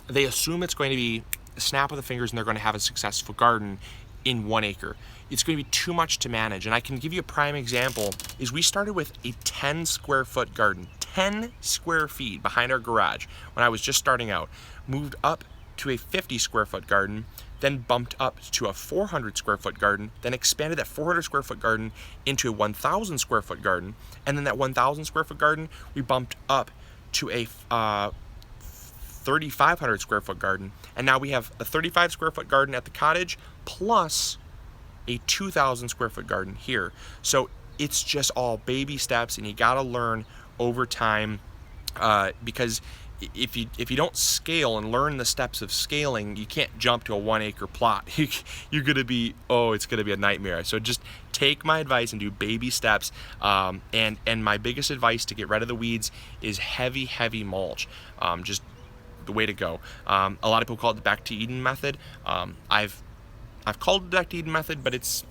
A: they assume it's going to be a snap of the fingers and they're going to have a successful garden in 1 acre. It's going to be too much to manage. And I can give you a prime example is we started with a 10 square foot garden, 10 square feet behind our garage when I was just starting out, moved up to a 50 square foot garden, then bumped up to a 400 square foot garden, then expanded that 400 square foot garden into a 1,000 square foot garden. And then that 1,000 square foot garden, we bumped up to a 3,500 square foot garden. And now we have a 35 square foot garden at the cottage plus a 2,000 square foot garden here. So it's just all baby steps, and you gotta learn over time, because if you don't scale and learn the steps of scaling, you can't jump to a 1 acre plot. You're gonna be, it's gonna be a nightmare. So just take my advice and do baby steps. And my biggest advice to get rid of the weeds is heavy mulch. Just the way to go. A lot of people call it the back to Eden method. I've called it the back to Eden method, but it's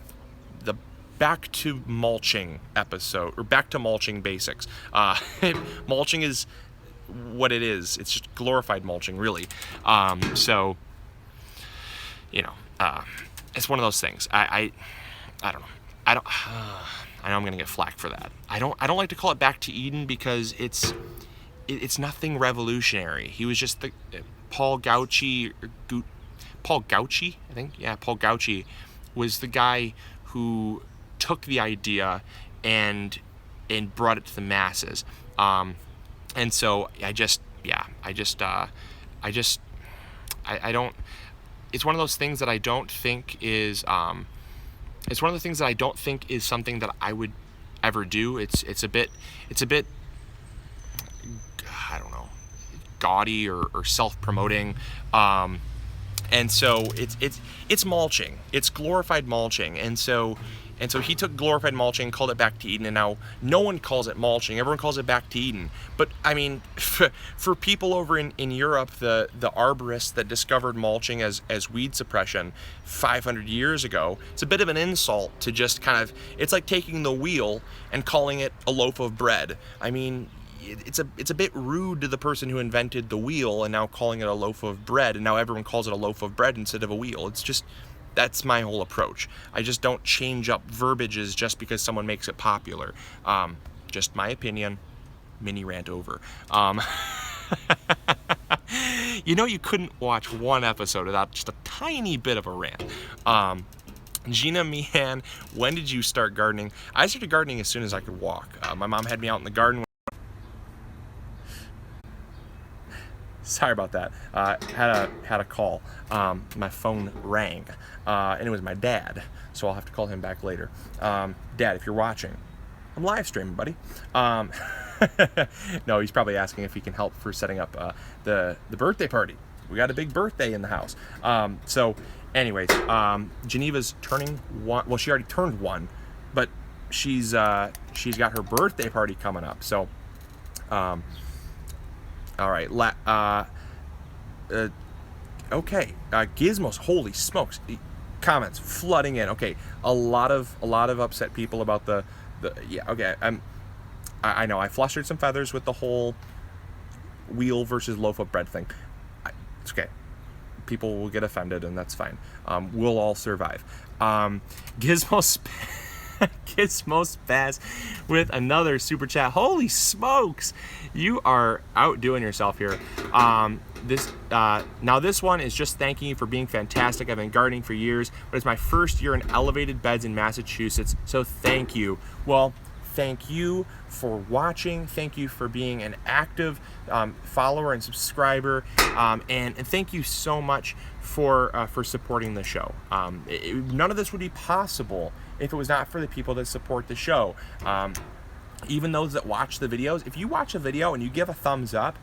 A: the back to mulching episode, or back to mulching basics. Mulching is what it is. It's just glorified mulching, really. So, it's one of those things. I don't know. I know I'm gonna get flack for that. I don't like to call it back to Eden because it's nothing revolutionary. He was just Paul Gauci, I think. Yeah, Paul Gauci was the guy who took the idea and brought it to the masses. And so I don't. It's one of those things that I don't think is. It's one of the things that I don't think is something that I would ever do. It's a bit. I don't know, gaudy or self-promoting. And so it's mulching. It's glorified mulching. And so he took glorified mulching, called it back to Eden, and now no one calls it mulching. Everyone calls it back to Eden. But I mean, for people over in Europe, the arborists that discovered mulching as weed suppression 500 years ago, it's a bit of an insult to just kind of, it's like taking the wheel and calling it a loaf of bread. I mean, it's a bit rude to the person who invented the wheel and now calling it a loaf of bread, and now everyone calls it a loaf of bread instead of a wheel. It's just, that's my whole approach. I just don't change up verbiages just because someone makes it popular. Just my opinion. Mini rant over. You couldn't watch one episode without just a tiny bit of a rant. Gina Meehan, when did you start gardening? I started gardening as soon as I could walk. My mom had me out in the garden. Sorry about that. Had a call. My phone rang, and it was my dad. So I'll have to call him back later. Dad, if you're watching, I'm live streaming, buddy. No, he's probably asking if he can help for setting up the birthday party. We got a big birthday in the house. So, anyways, Geneva's turning 1. Well, she already turned 1, but she's got her birthday party coming up. So, all right. Okay. Gizmos. Holy smokes! Comments flooding in. Okay. A lot of upset people about the. Yeah. Okay. I know. I flustered some feathers with the whole wheel versus loaf of bread thing. It's okay. People will get offended, and that's fine. We'll all survive. Gizmos Spaz with another super chat. Holy smokes, you are outdoing yourself here. Now this one is just thanking you for being fantastic. I've been gardening for years, but it's my first year in elevated beds in Massachusetts, so thank you. Well, thank you for watching. Thank you for being an active follower and subscriber, and thank you so much for supporting the show. None of this would be possible if it was not for the people that support the show. Even those that watch the videos, if you watch a video and you give a thumbs up,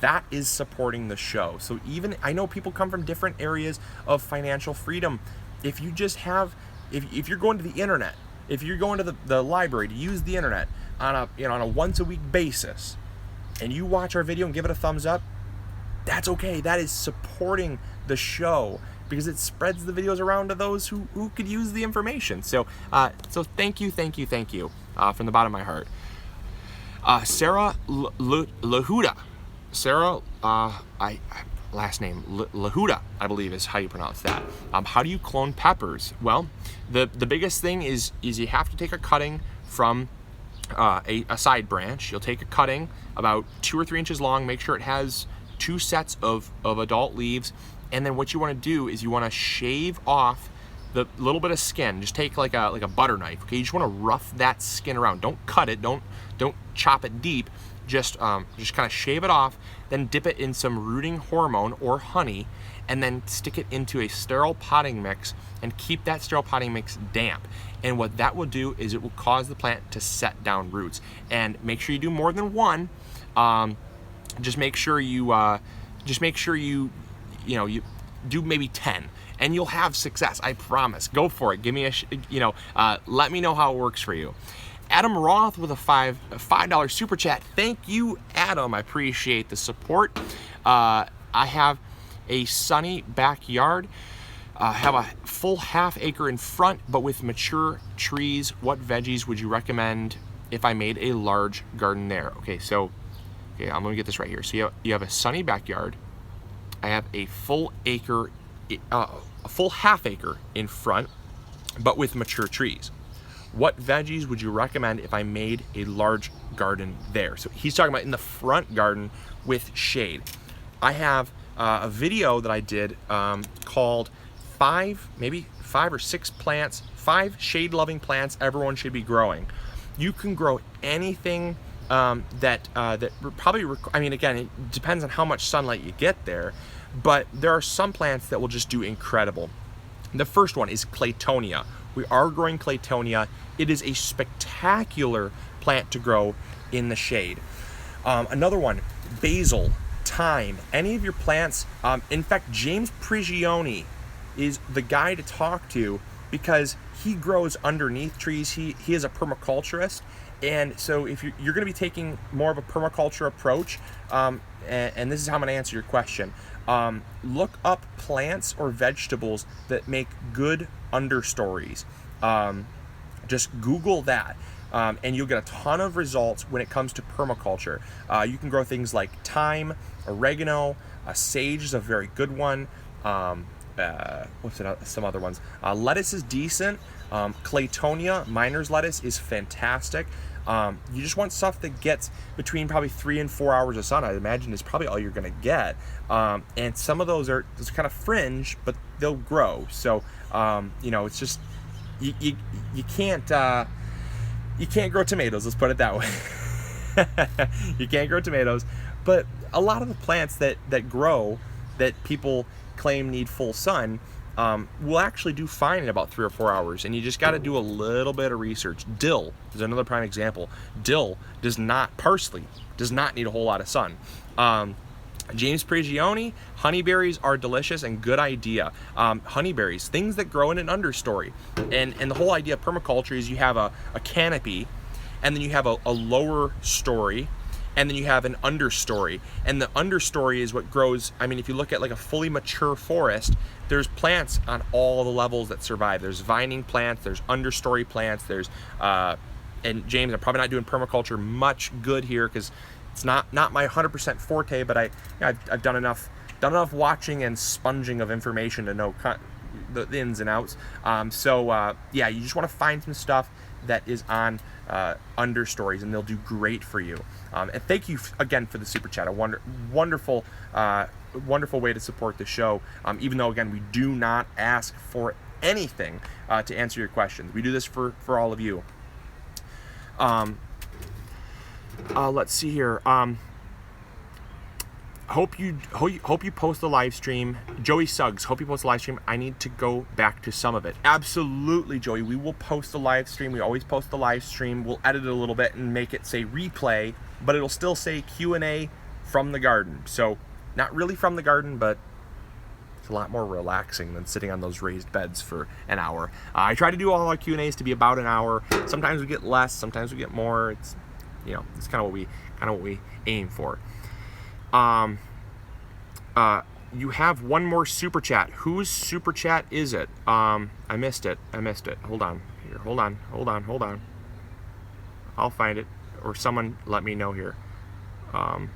A: that is supporting the show. So even, I know people come from different areas of financial freedom. If you just have, if you're going to the internet, if you're going to the library to use the internet on a once a week basis, and you watch our video and give it a thumbs up, that's okay. That is supporting the show because it spreads the videos around to those who could use the information. So thank you from the bottom of my heart. Sarah Lahuda. Sarah, last name Lahuda, I believe is how you pronounce that. How do you clone peppers? Well, the biggest thing is you have to take a cutting from a side branch. You'll take a cutting about 2 or 3 inches long, make sure it has 2 sets of adult leaves, and then what you want to do is you want to shave off the little bit of skin. Just take like a butter knife, okay? You just want to rough that skin around. Don't cut it, don't chop it deep. Just kind of shave it off, then dip it in some rooting hormone or honey, and then stick it into a sterile potting mix and keep that sterile potting mix damp. And what that will do is it will cause the plant to set down roots. And make sure you do more than one. Just make sure you do maybe 10, and you'll have success. I promise. Go for it. Give me let me know how it works for you. Adam Roth with a $5 super chat. Thank you, Adam. I appreciate the support. I have a sunny backyard. Have a full ½ acre in front, but with mature trees. What veggies would you recommend if I made a large garden there? Okay, I'm gonna get this right here. So you have a sunny backyard. I have a full ½ acre in front, but with mature trees. What veggies would you recommend if I made a large garden there? So he's talking about in the front garden with shade. I have a video that I did called 5 or 6 plants, 5 shade-loving plants everyone should be growing. You can grow anything that probably, again, it depends on how much sunlight you get there, but there are some plants that will just do incredible. The first one is Claytonia. We are growing Claytonia. It is a spectacular plant to grow in the shade. Another one, basil, thyme, any of your plants. In fact, James Prigioni is the guy to talk to because he grows underneath trees. He is a permaculturist. And so if you're going to be taking more of a permaculture approach, and this is how I'm going to answer your question, look up plants or vegetables that make good understories. Just Google that, and you'll get a ton of results when it comes to permaculture. You can grow things like thyme, oregano, sage is a very good one. Some other ones. Lettuce is decent. Claytonia, miner's lettuce, is fantastic. You just want stuff that gets between probably 3 and 4 hours of sun. I imagine is probably all you're gonna get. And some of those are just kind of fringe, but they'll grow. So it's just you can't grow tomatoes. Let's put it that way. You can't grow tomatoes, but a lot of the plants that grow that people claim need full sun will actually do fine in about 3 or 4 hours, and you just got to do a little bit of research. Dill is another prime example. Parsley does not need a whole lot of sun. James Prigioni, honeyberries are delicious and good idea. Honeyberries, things that grow in an understory, and the whole idea of permaculture is you have a canopy, and then you have a lower story, and then you have an understory, and the understory is what grows. If you look at like a fully mature forest, there's plants on all the levels that survive. There's vining plants, there's understory plants, there's and James, I'm probably not doing permaculture much good here because it's not my 100% forte, but I've done enough watching and sponging of information to know the ins and outs. You just want to find some stuff that is on understories, and they'll do great for you. And thank you again for the super chat. A wonderful way to support the show. Even though, again, we do not ask for anything to answer your questions. We do this for all of you. Let's see here. Hope you post the live stream. Joey Suggs, hope you post the live stream. I need to go back to some of it. Absolutely, Joey. We will post the live stream. We always post the live stream. We'll edit it a little bit and make it say replay, but it'll still say Q&A from the garden. So not really from the garden, but it's a lot more relaxing than sitting on those raised beds for an hour. I try to do all our Q&As to be about an hour. Sometimes we get less, sometimes we get more. It's it's kind of what we aim for. You have one more super chat. Whose super chat is it? I missed it. Hold on. Here, hold on. I'll find it, or someone let me know here. I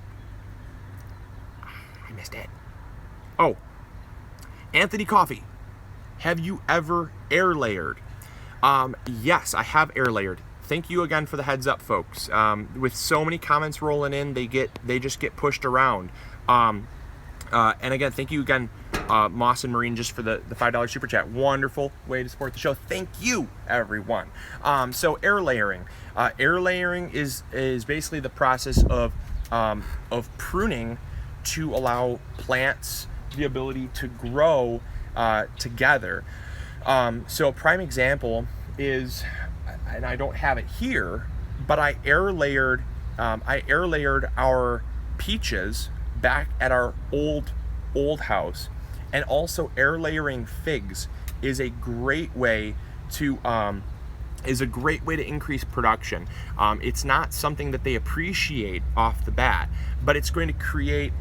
A: missed it. Oh, Anthony Coffee. Have you ever air layered? Yes, I have air layered. Thank you again for the heads up, folks. With so many comments rolling in, they just get pushed around. And again, thank you again, Moss and Marine, just for the $5 super chat. Wonderful way to support the show. Thank you, everyone. So air layering. Air layering is basically the process of pruning to allow plants the ability to grow together. So a prime example is, and I don't have it here, but I air layered our peaches back at our old house, and also air layering figs is a great way to increase production. It's not something that they appreciate off the bat, but it's going to create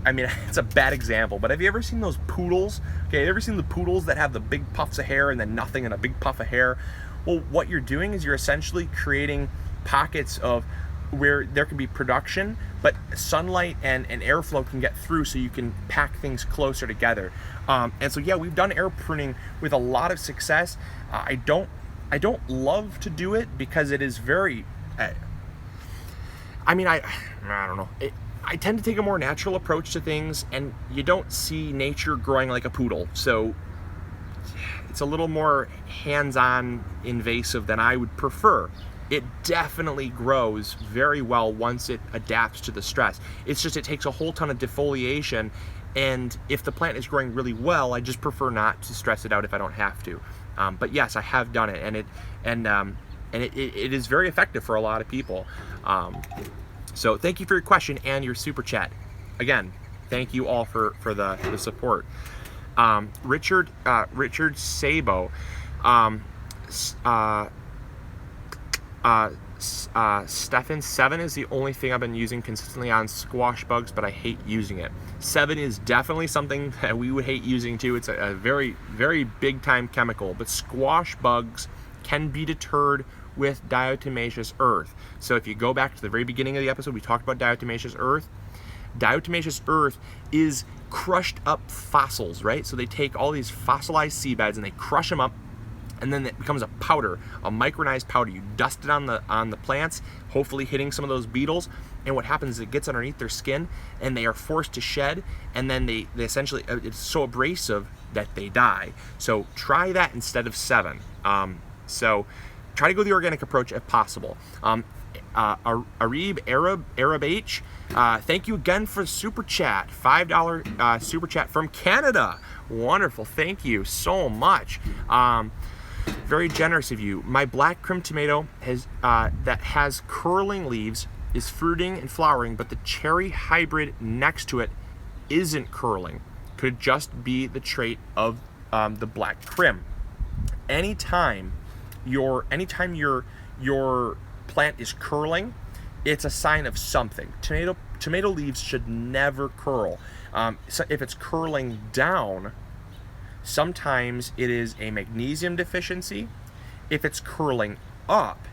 A: I mean, it's a bad example, but have you ever seen those poodles? Okay, have you ever seen the poodles that have the big puffs of hair and then nothing and a big puff of hair? Well, what you're doing is you're essentially creating pockets of where there can be production, but sunlight and airflow can get through, so you can pack things closer together. And so yeah, we've done air pruning with a lot of success. I don't love to do it because it is very I don't know. I tend to take a more natural approach to things, and you don't see nature growing like a poodle, so it's a little more hands-on invasive than I would prefer. It definitely grows very well once it adapts to the stress. It's just, it takes a whole ton of defoliation, and if the plant is growing really well, I just prefer not to stress it out if I don't have to. But yes, I have done it, and it is very effective for a lot of people. So thank you for your question and your super chat. Again, thank you all for the support. Richard Sabo. Stefan, 7 is the only thing I've been using consistently on squash bugs, but I hate using it. 7 is definitely something that we would hate using too. It's a very, very big time chemical, but squash bugs can be deterred with diatomaceous earth. So if you go back to the very beginning of the episode, we talked about diatomaceous earth. Diatomaceous earth is crushed up fossils, right? So they take all these fossilized seabeds and they crush them up, and then it becomes a powder, a micronized powder. You dust it on the plants, hopefully hitting some of those beetles, and what happens is it gets underneath their skin and they are forced to shed, and then they essentially, it's so abrasive that they die. So try that instead of 7. So try to go the organic approach if possible. Arab H, thank you again for super chat. $5 super chat from Canada. Wonderful, thank you so much. Very generous of you. My black crim tomato that has curling leaves is fruiting and flowering, but the cherry hybrid next to it isn't curling. Could just be the trait of the black crim. Anytime your plant is curling, it's a sign of something. Tomato leaves should never curl. So if it's curling down, sometimes it is a magnesium deficiency. If it's curling up,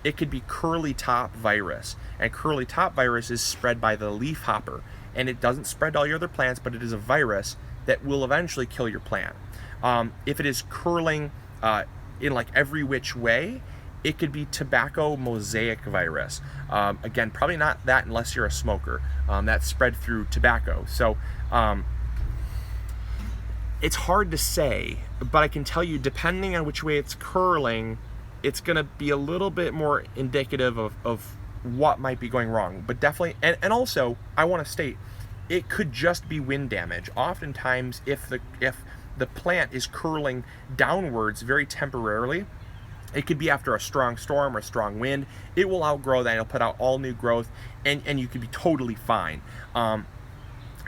A: it could be curly top virus. And curly top virus is spread by the leafhopper. And it doesn't spread to all your other plants, but it is a virus that will eventually kill your plant. If it is curling in like every which way, it could be tobacco mosaic virus. Again, probably not that unless you're a smoker. That's spread through tobacco. So it's hard to say, but I can tell you, depending on which way it's curling, it's going to be a little bit more indicative of what might be going wrong. But definitely, and also, I want to state, it could just be wind damage. Oftentimes, if the plant is curling downwards very temporarily, it could be after a strong storm or a strong wind. It will outgrow that. It'll put out all new growth, and you could be totally fine. In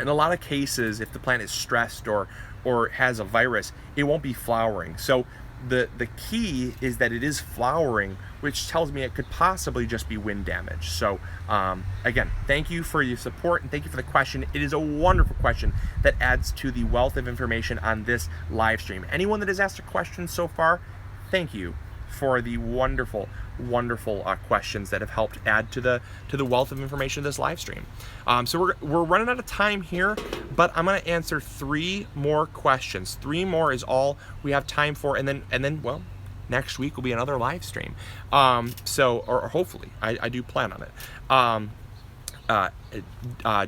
A: a lot of cases, if the plant is stressed or has a virus, it won't be flowering. So the key is that it is flowering, which tells me it could possibly just be wind damage. So again, thank you for your support and thank you for the question. It is a wonderful question that adds to the wealth of information on this live stream. Anyone that has asked a question so far, thank you for the wonderful questions that have helped add to the wealth of information of this live stream. So we're running out of time here, but I'm going to answer 3 more questions. 3 more is all we have time for, and then well, next week will be another live stream. Or hopefully, I do plan on it.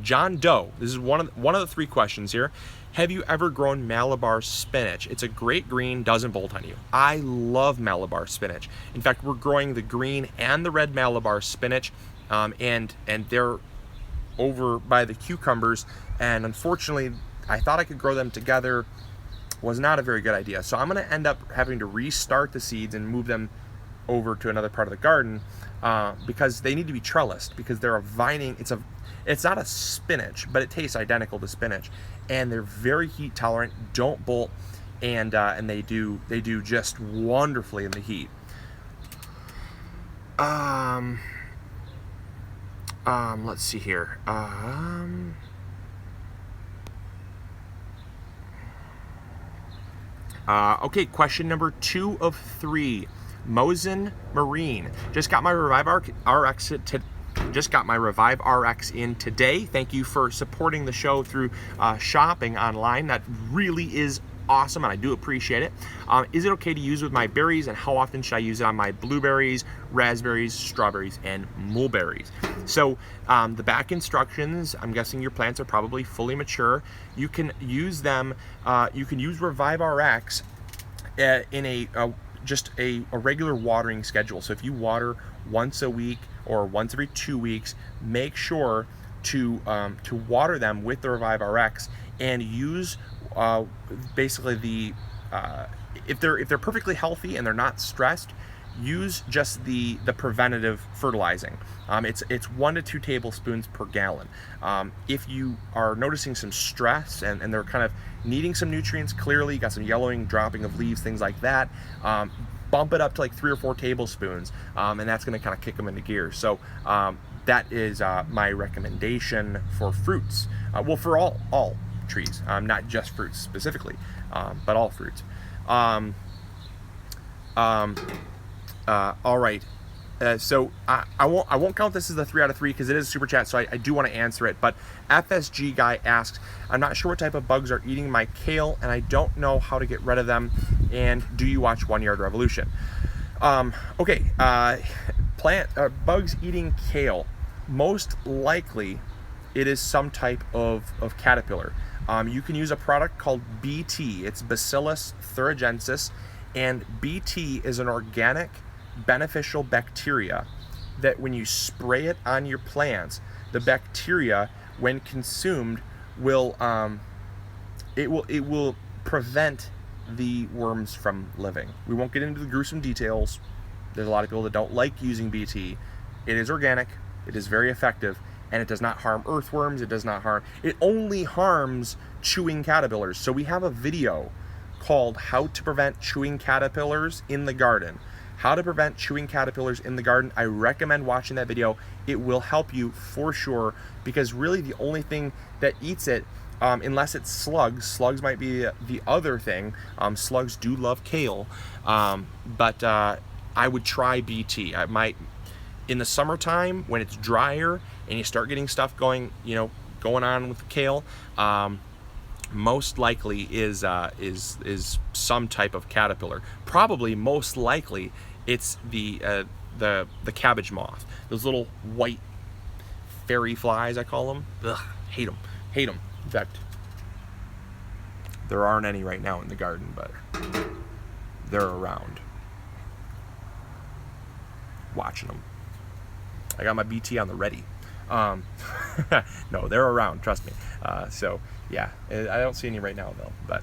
A: John Doe, this is one of the 3 questions here. Have you ever grown Malibar spinach? It's a great green, doesn't bolt on you. I love Malibar spinach. In fact, we're growing the green and the red Malibar spinach, and they're over by the cucumbers. And unfortunately, I thought I could grow them together. Was not a very good idea. So I'm going to end up having to restart the seeds and move them over to another part of the garden because they need to be trellised, because they're a vining. It's not a spinach, but it tastes identical to spinach, and they're very heat tolerant, don't bolt, and they do just wonderfully in the heat. Let's see here. Okay, question number 2 of 3. Mosin Marine. Just got my Revive RX in today. Thank you for supporting the show through shopping online. That really is awesome, and I do appreciate it. Is it okay to use with my berries, and how often should I use it on my blueberries, raspberries, strawberries, and mulberries? So the back instructions, I'm guessing your plants are probably fully mature. You can use them, you can use Revive RX in just a regular watering schedule. So if you water once a week or once every 2 weeks, make sure to water them with the Revive RX, and use basically if they're perfectly healthy and they're not stressed, use just the preventative fertilizing. It's 1 to 2 tablespoons per gallon. If you are noticing some stress and they're kind of needing some nutrients, clearly got some yellowing, dropping of leaves, things like that, bump it up to like 3 or 4 tablespoons, and that's going to kind of kick them into gear. So that is my recommendation for fruits. Well, for all trees, not just fruits specifically, but all fruits. All right. So I won't count this as the 3 out of 3 because it is a super chat, so I do want to answer it. But FSG guy asks, I'm not sure what type of bugs are eating my kale, and I don't know how to get rid of them. And do you watch One Yard Revolution? Okay. Bugs eating kale. Most likely, it is some type of caterpillar. You can use a product called BT. It's Bacillus thuringiensis, and BT is an organic beneficial bacteria that when you spray it on your plants, the bacteria, when consumed, will prevent the worms from living. We won't get into the gruesome details. There's a lot of people that don't like using BT. It is organic, it is very effective, and it does not harm earthworms. It only harms chewing caterpillars. So we have a video called How to Prevent Chewing Caterpillars in the Garden. How to prevent chewing caterpillars in the garden. I recommend watching that video. It will help you for sure, because really the only thing that eats it, unless it's slugs might be the other thing. Slugs do love kale, but I would try BT. In the summertime when it's drier and you start getting stuff going on with the kale, most likely is some type of caterpillar. Probably most likely it's the cabbage moth. Those little white fairy flies, I call them. Ugh, hate them. In fact, there aren't any right now in the garden, but they're around. Watching them. I got my BT on the ready. No, they're around, trust me. So yeah, I don't see any right now though, but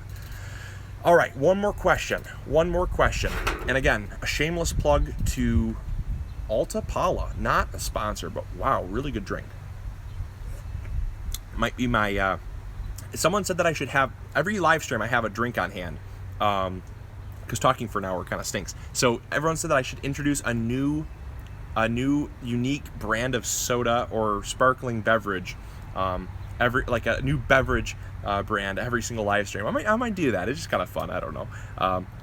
A: all right, one more question. And again, a shameless plug to Alta Pala, not a sponsor, but wow, really good drink. Might be my someone said that I should have every live stream I have a drink on hand. because talking for an hour kind of stinks. So everyone said that I should introduce a new unique brand of soda or sparkling beverage, like a new beverage brand every single live stream. I might do that. It's just kind of fun. I don't know.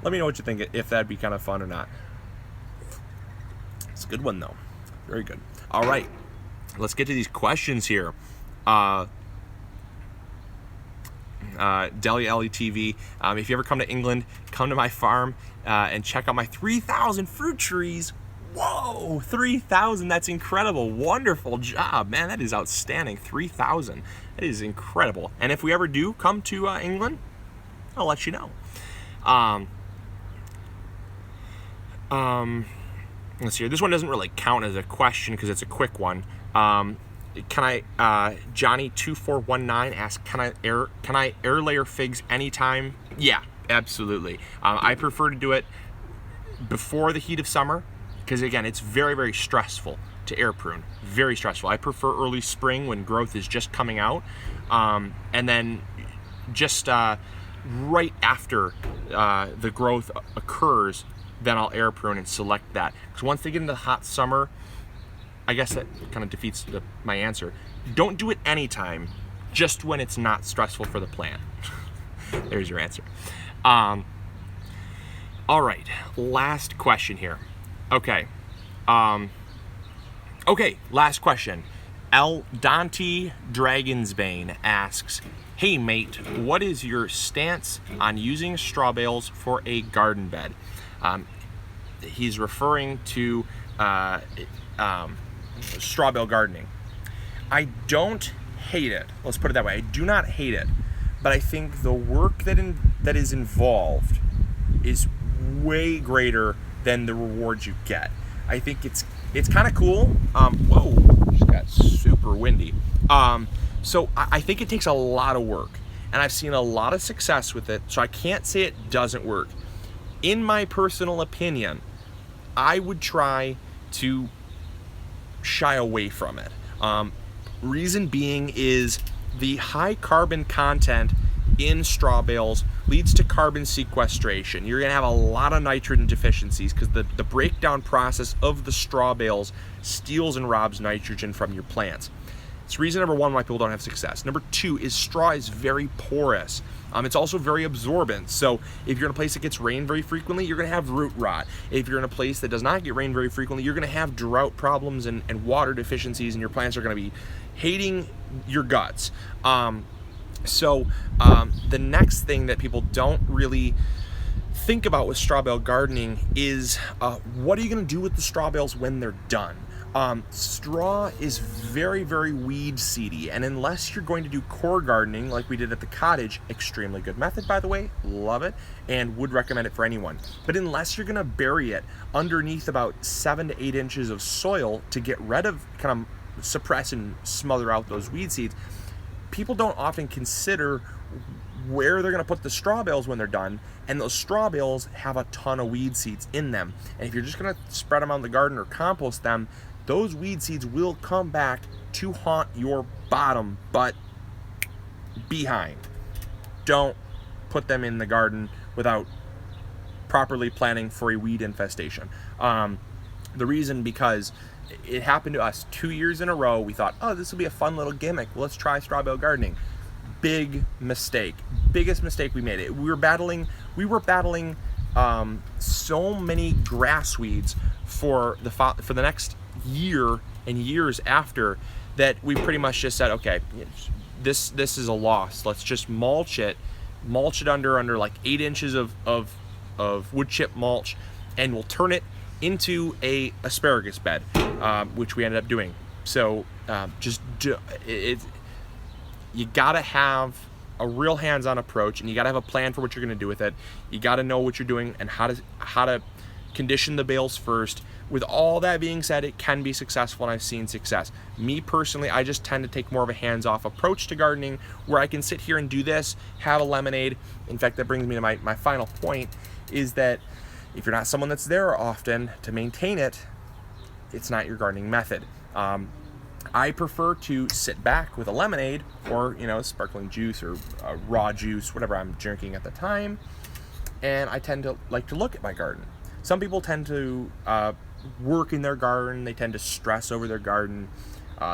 A: Let me know what you think, if that'd be kind of fun or not. It's a good one though. Very good. All right, let's get to these questions here. Delia LETV, if you ever come to England, come to my farm and check out my 3,000 fruit trees. Whoa, 3,000, that's incredible. Wonderful job, man. That is outstanding. 3,000, that is incredible. And if we ever do come to England, I'll let you know. Let's see here. This one doesn't really count as a question because it's a quick one. Can I, Johnny2419 asks, can I air layer figs anytime? Yeah, absolutely. I prefer to do it before the heat of summer because, again, it's very, very stressful to air prune. Very stressful. I prefer early spring when growth is just coming out, and then just right after the growth occurs, then I'll air prune and select that. Because once they get into the hot summer, I guess that kind of defeats my answer. Don't do it anytime, just when it's not stressful for the plant. There's your answer. All right, last question here. Okay. Okay, last question. El Dante Dragonsbane asks, hey mate, what is your stance on using straw bales for a garden bed? He's referring to straw bale gardening. I don't hate it. Let's put it that way. I do not hate it, but I think the work that is involved is way greater than the rewards you get. I think it's kind of cool. Whoa, just got super windy. So I think it takes a lot of work, and I've seen a lot of success with it. So I can't say it doesn't work. In my personal opinion, I would try to shy away from it. Reason being is the high carbon content in straw bales leads to carbon sequestration. You're gonna have a lot of nitrogen deficiencies because the breakdown process of the straw bales steals and robs nitrogen from your plants. It's reason number one why people don't have success. Number two is straw is very porous. It's also very absorbent. So if you're in a place that gets rain very frequently, you're gonna have root rot. If you're in a place that does not get rain very frequently, you're gonna have drought problems and water deficiencies, and your plants are gonna be hating your guts. So the next thing that people don't really think about with straw bale gardening is what are you gonna do with the straw bales when they're done? Straw is very, very weed seedy, and unless you're going to do core gardening like we did at the cottage, extremely good method by the way, love it, and would recommend it for anyone. But unless you're gonna bury it underneath about 7 to 8 inches of soil to get rid of, kind of suppress and smother out those weed seeds, people don't often consider where they're gonna put the straw bales when they're done, and those straw bales have a ton of weed seeds in them. And if you're just gonna spread them out in the garden or compost them, those weed seeds will come back to haunt your bottom butt behind. Don't put them in the garden without properly planning for a weed infestation. The reason, because it happened to us 2 years in a row. We thought, oh, this will be a fun little gimmick. Let's try straw bale gardening. Big mistake. Biggest mistake we made. We were battling so many grass weeds for the next year and years after that we pretty much just said, okay, this is a loss. Let's just mulch it under like 8 inches of wood chip mulch, and we'll turn it into a asparagus bed, which we ended up doing. So you gotta have a real hands-on approach, and you gotta have a plan for what you're gonna do with it. You gotta know what you're doing and how to condition the bales first. With all that being said, it can be successful, and I've seen success. Me personally, I just tend to take more of a hands-off approach to gardening, where I can sit here and do this, have a lemonade. In fact, that brings me to my final point, is that if you're not someone that's there often to maintain it, it's not your gardening method. I prefer to sit back with a lemonade, or sparkling juice, or raw juice, whatever I'm drinking at the time, and I tend to like to look at my garden. Some people tend to work in their garden, they tend to stress over their garden,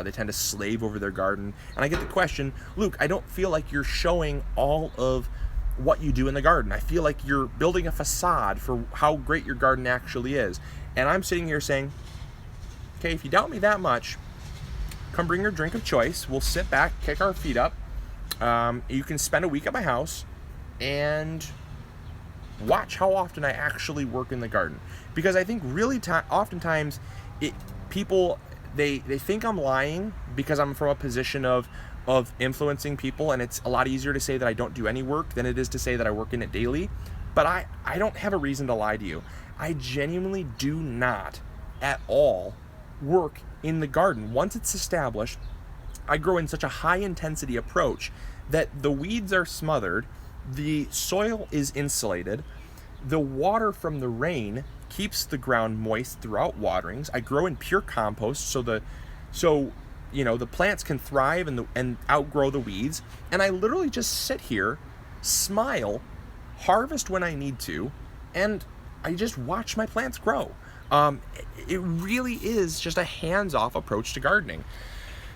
A: they tend to slave over their garden. And I get the question, Luke, I don't feel like you're showing all of what you do in the garden. I feel like you're building a facade for how great your garden actually is. And I'm sitting here saying, okay, if you doubt me that much, come bring your drink of choice. We'll sit back, kick our feet up. You can spend a week at my house and watch how often I actually work in the garden. Because I think really oftentimes people they think I'm lying because I'm from a position of influencing people, and it's a lot easier to say that I don't do any work than it is to say that I work in it daily. But I don't have a reason to lie to you. I genuinely do not at all work in the garden. Once it's established, I grow in such a high intensity approach that the weeds are smothered, the soil is insulated, the water from the rain keeps the ground moist throughout waterings. I grow in pure compost, so the plants can thrive and outgrow the weeds. And I literally just sit here, smile, harvest when I need to, and I just watch my plants grow. It really is just a hands-off approach to gardening.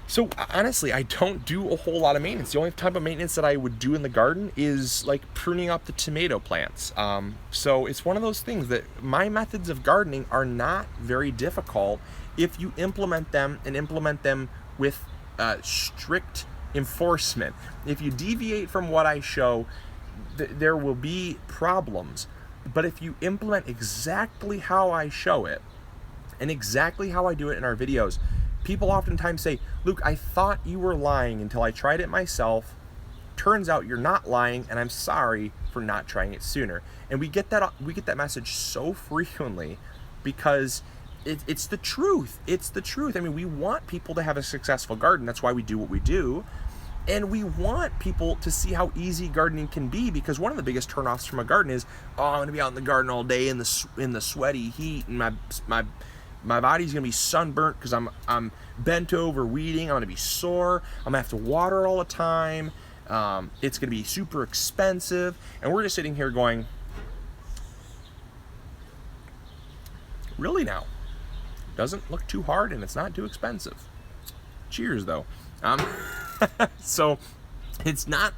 A: So honestly, I don't do a whole lot of maintenance. The only type of maintenance that I would do in the garden is like pruning up the tomato plants. So it's one of those things that my methods of gardening are not very difficult if you implement them with strict enforcement. If you deviate from what I show, there will be problems. But if you implement exactly how I show it and exactly how I do it in our videos, people oftentimes say, Luke, I thought you were lying until I tried it myself. Turns out you're not lying, and I'm sorry for not trying it sooner. And we get that message so frequently because it's the truth. It's the truth. I mean, we want people to have a successful garden. That's why we do what we do. And we want people to see how easy gardening can be, because one of the biggest turnoffs from a garden is, oh, I'm going to be out in the garden all day in the sweaty heat, and my body's going to be sunburnt because I'm bent over weeding. I'm going to be sore. I'm going to have to water all the time. It's going to be super expensive. And we're just sitting here going, really now? Doesn't look too hard and it's not too expensive. Cheers, though. So it's not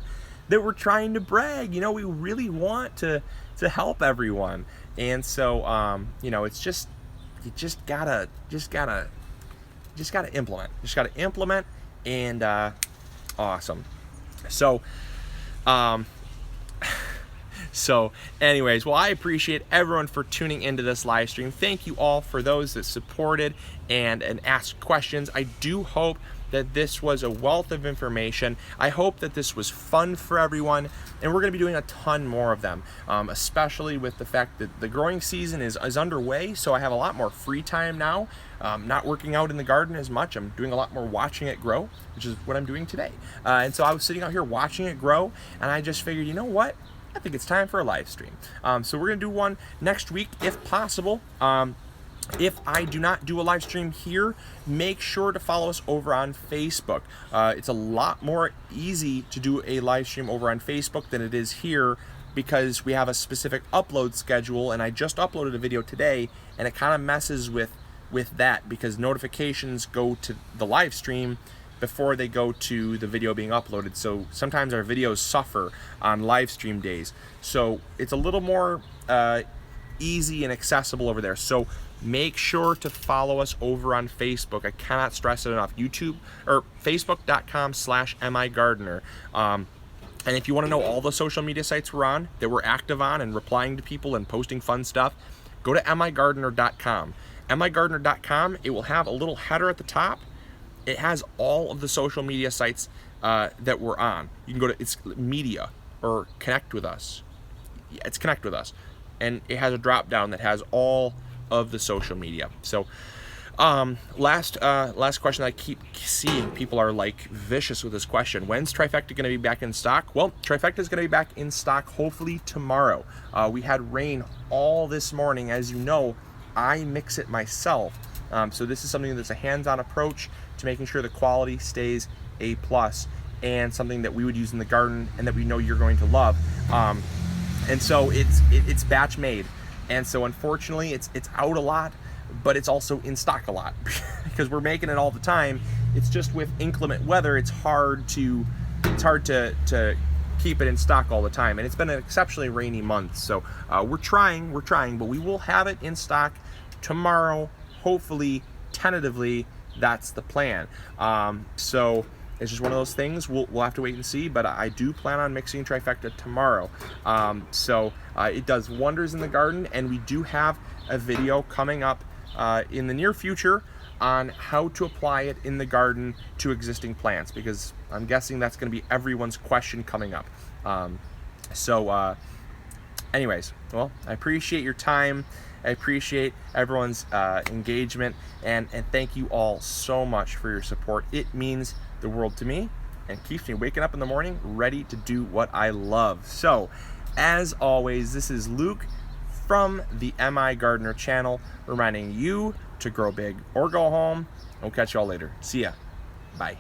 A: that we're trying to brag. We really want to help everyone. And so, it's just, you just gotta implement. Just gotta implement, and awesome. So anyways, well, I appreciate everyone for tuning into this live stream. Thank you all for those that supported and asked questions. I do hope that this was a wealth of information. I hope that this was fun for everyone, and we're going to be doing a ton more of them, especially with the fact that the growing season is underway, so I have a lot more free time now. Not working out in the garden as much. I'm doing a lot more watching it grow, which is what I'm doing today. And so I was sitting out here watching it grow, and I just figured, you know what? I think it's time for a live stream. So we're going to do one next week if possible. If I do not do a live stream here, make sure to follow us over on Facebook. It's a lot more easy to do a live stream over on Facebook than it is here, because we have a specific upload schedule, and I just uploaded a video today, and it kind of messes with that, because notifications go to the live stream before they go to the video being uploaded. So sometimes our videos suffer on live stream days. So it's a little more easy and accessible over there. So make sure to follow us over on Facebook. I cannot stress it enough. YouTube or Facebook.com/MIgardener. And if you want to know all the social media sites we're on, that we're active on and replying to people and posting fun stuff, go to MIgardener.com. MIgardener.com, it will have a little header at the top. It has all of the social media sites that we're on. You can go to, it's media or connect with us. Yeah, it's connect with us. And it has a drop down that has all of the social media. So last question I keep seeing, people are like vicious with this question. When's Trifecta going to be back in stock? Well, Trifecta is going to be back in stock hopefully tomorrow. We had rain all this morning. As you know, I mix it myself. So this is something that's a hands-on approach to making sure the quality stays A+, and something that we would use in the garden and that we know you're going to love. And so it's batch made. And so unfortunately it's out a lot, but it's also in stock a lot because we're making it all the time. It's just with inclement weather, it's hard to keep it in stock all the time. And it's been an exceptionally rainy month. So we're trying, but we will have it in stock tomorrow, hopefully, tentatively. That's the plan. So it's just one of those things. We'll have to wait and see, but I do plan on mixing Trifecta tomorrow. So it does wonders in the garden, and we do have a video coming up in the near future on how to apply it in the garden to existing plants, because I'm guessing that's going to be everyone's question coming up. Anyways, well, I appreciate your time. I appreciate everyone's engagement, and thank you all so much for your support. It means the world to me and keeps me waking up in the morning ready to do what I love. So, as always, this is Luke from the MIgardener channel, reminding you to grow big or go home. I'll catch y'all later. See ya. Bye.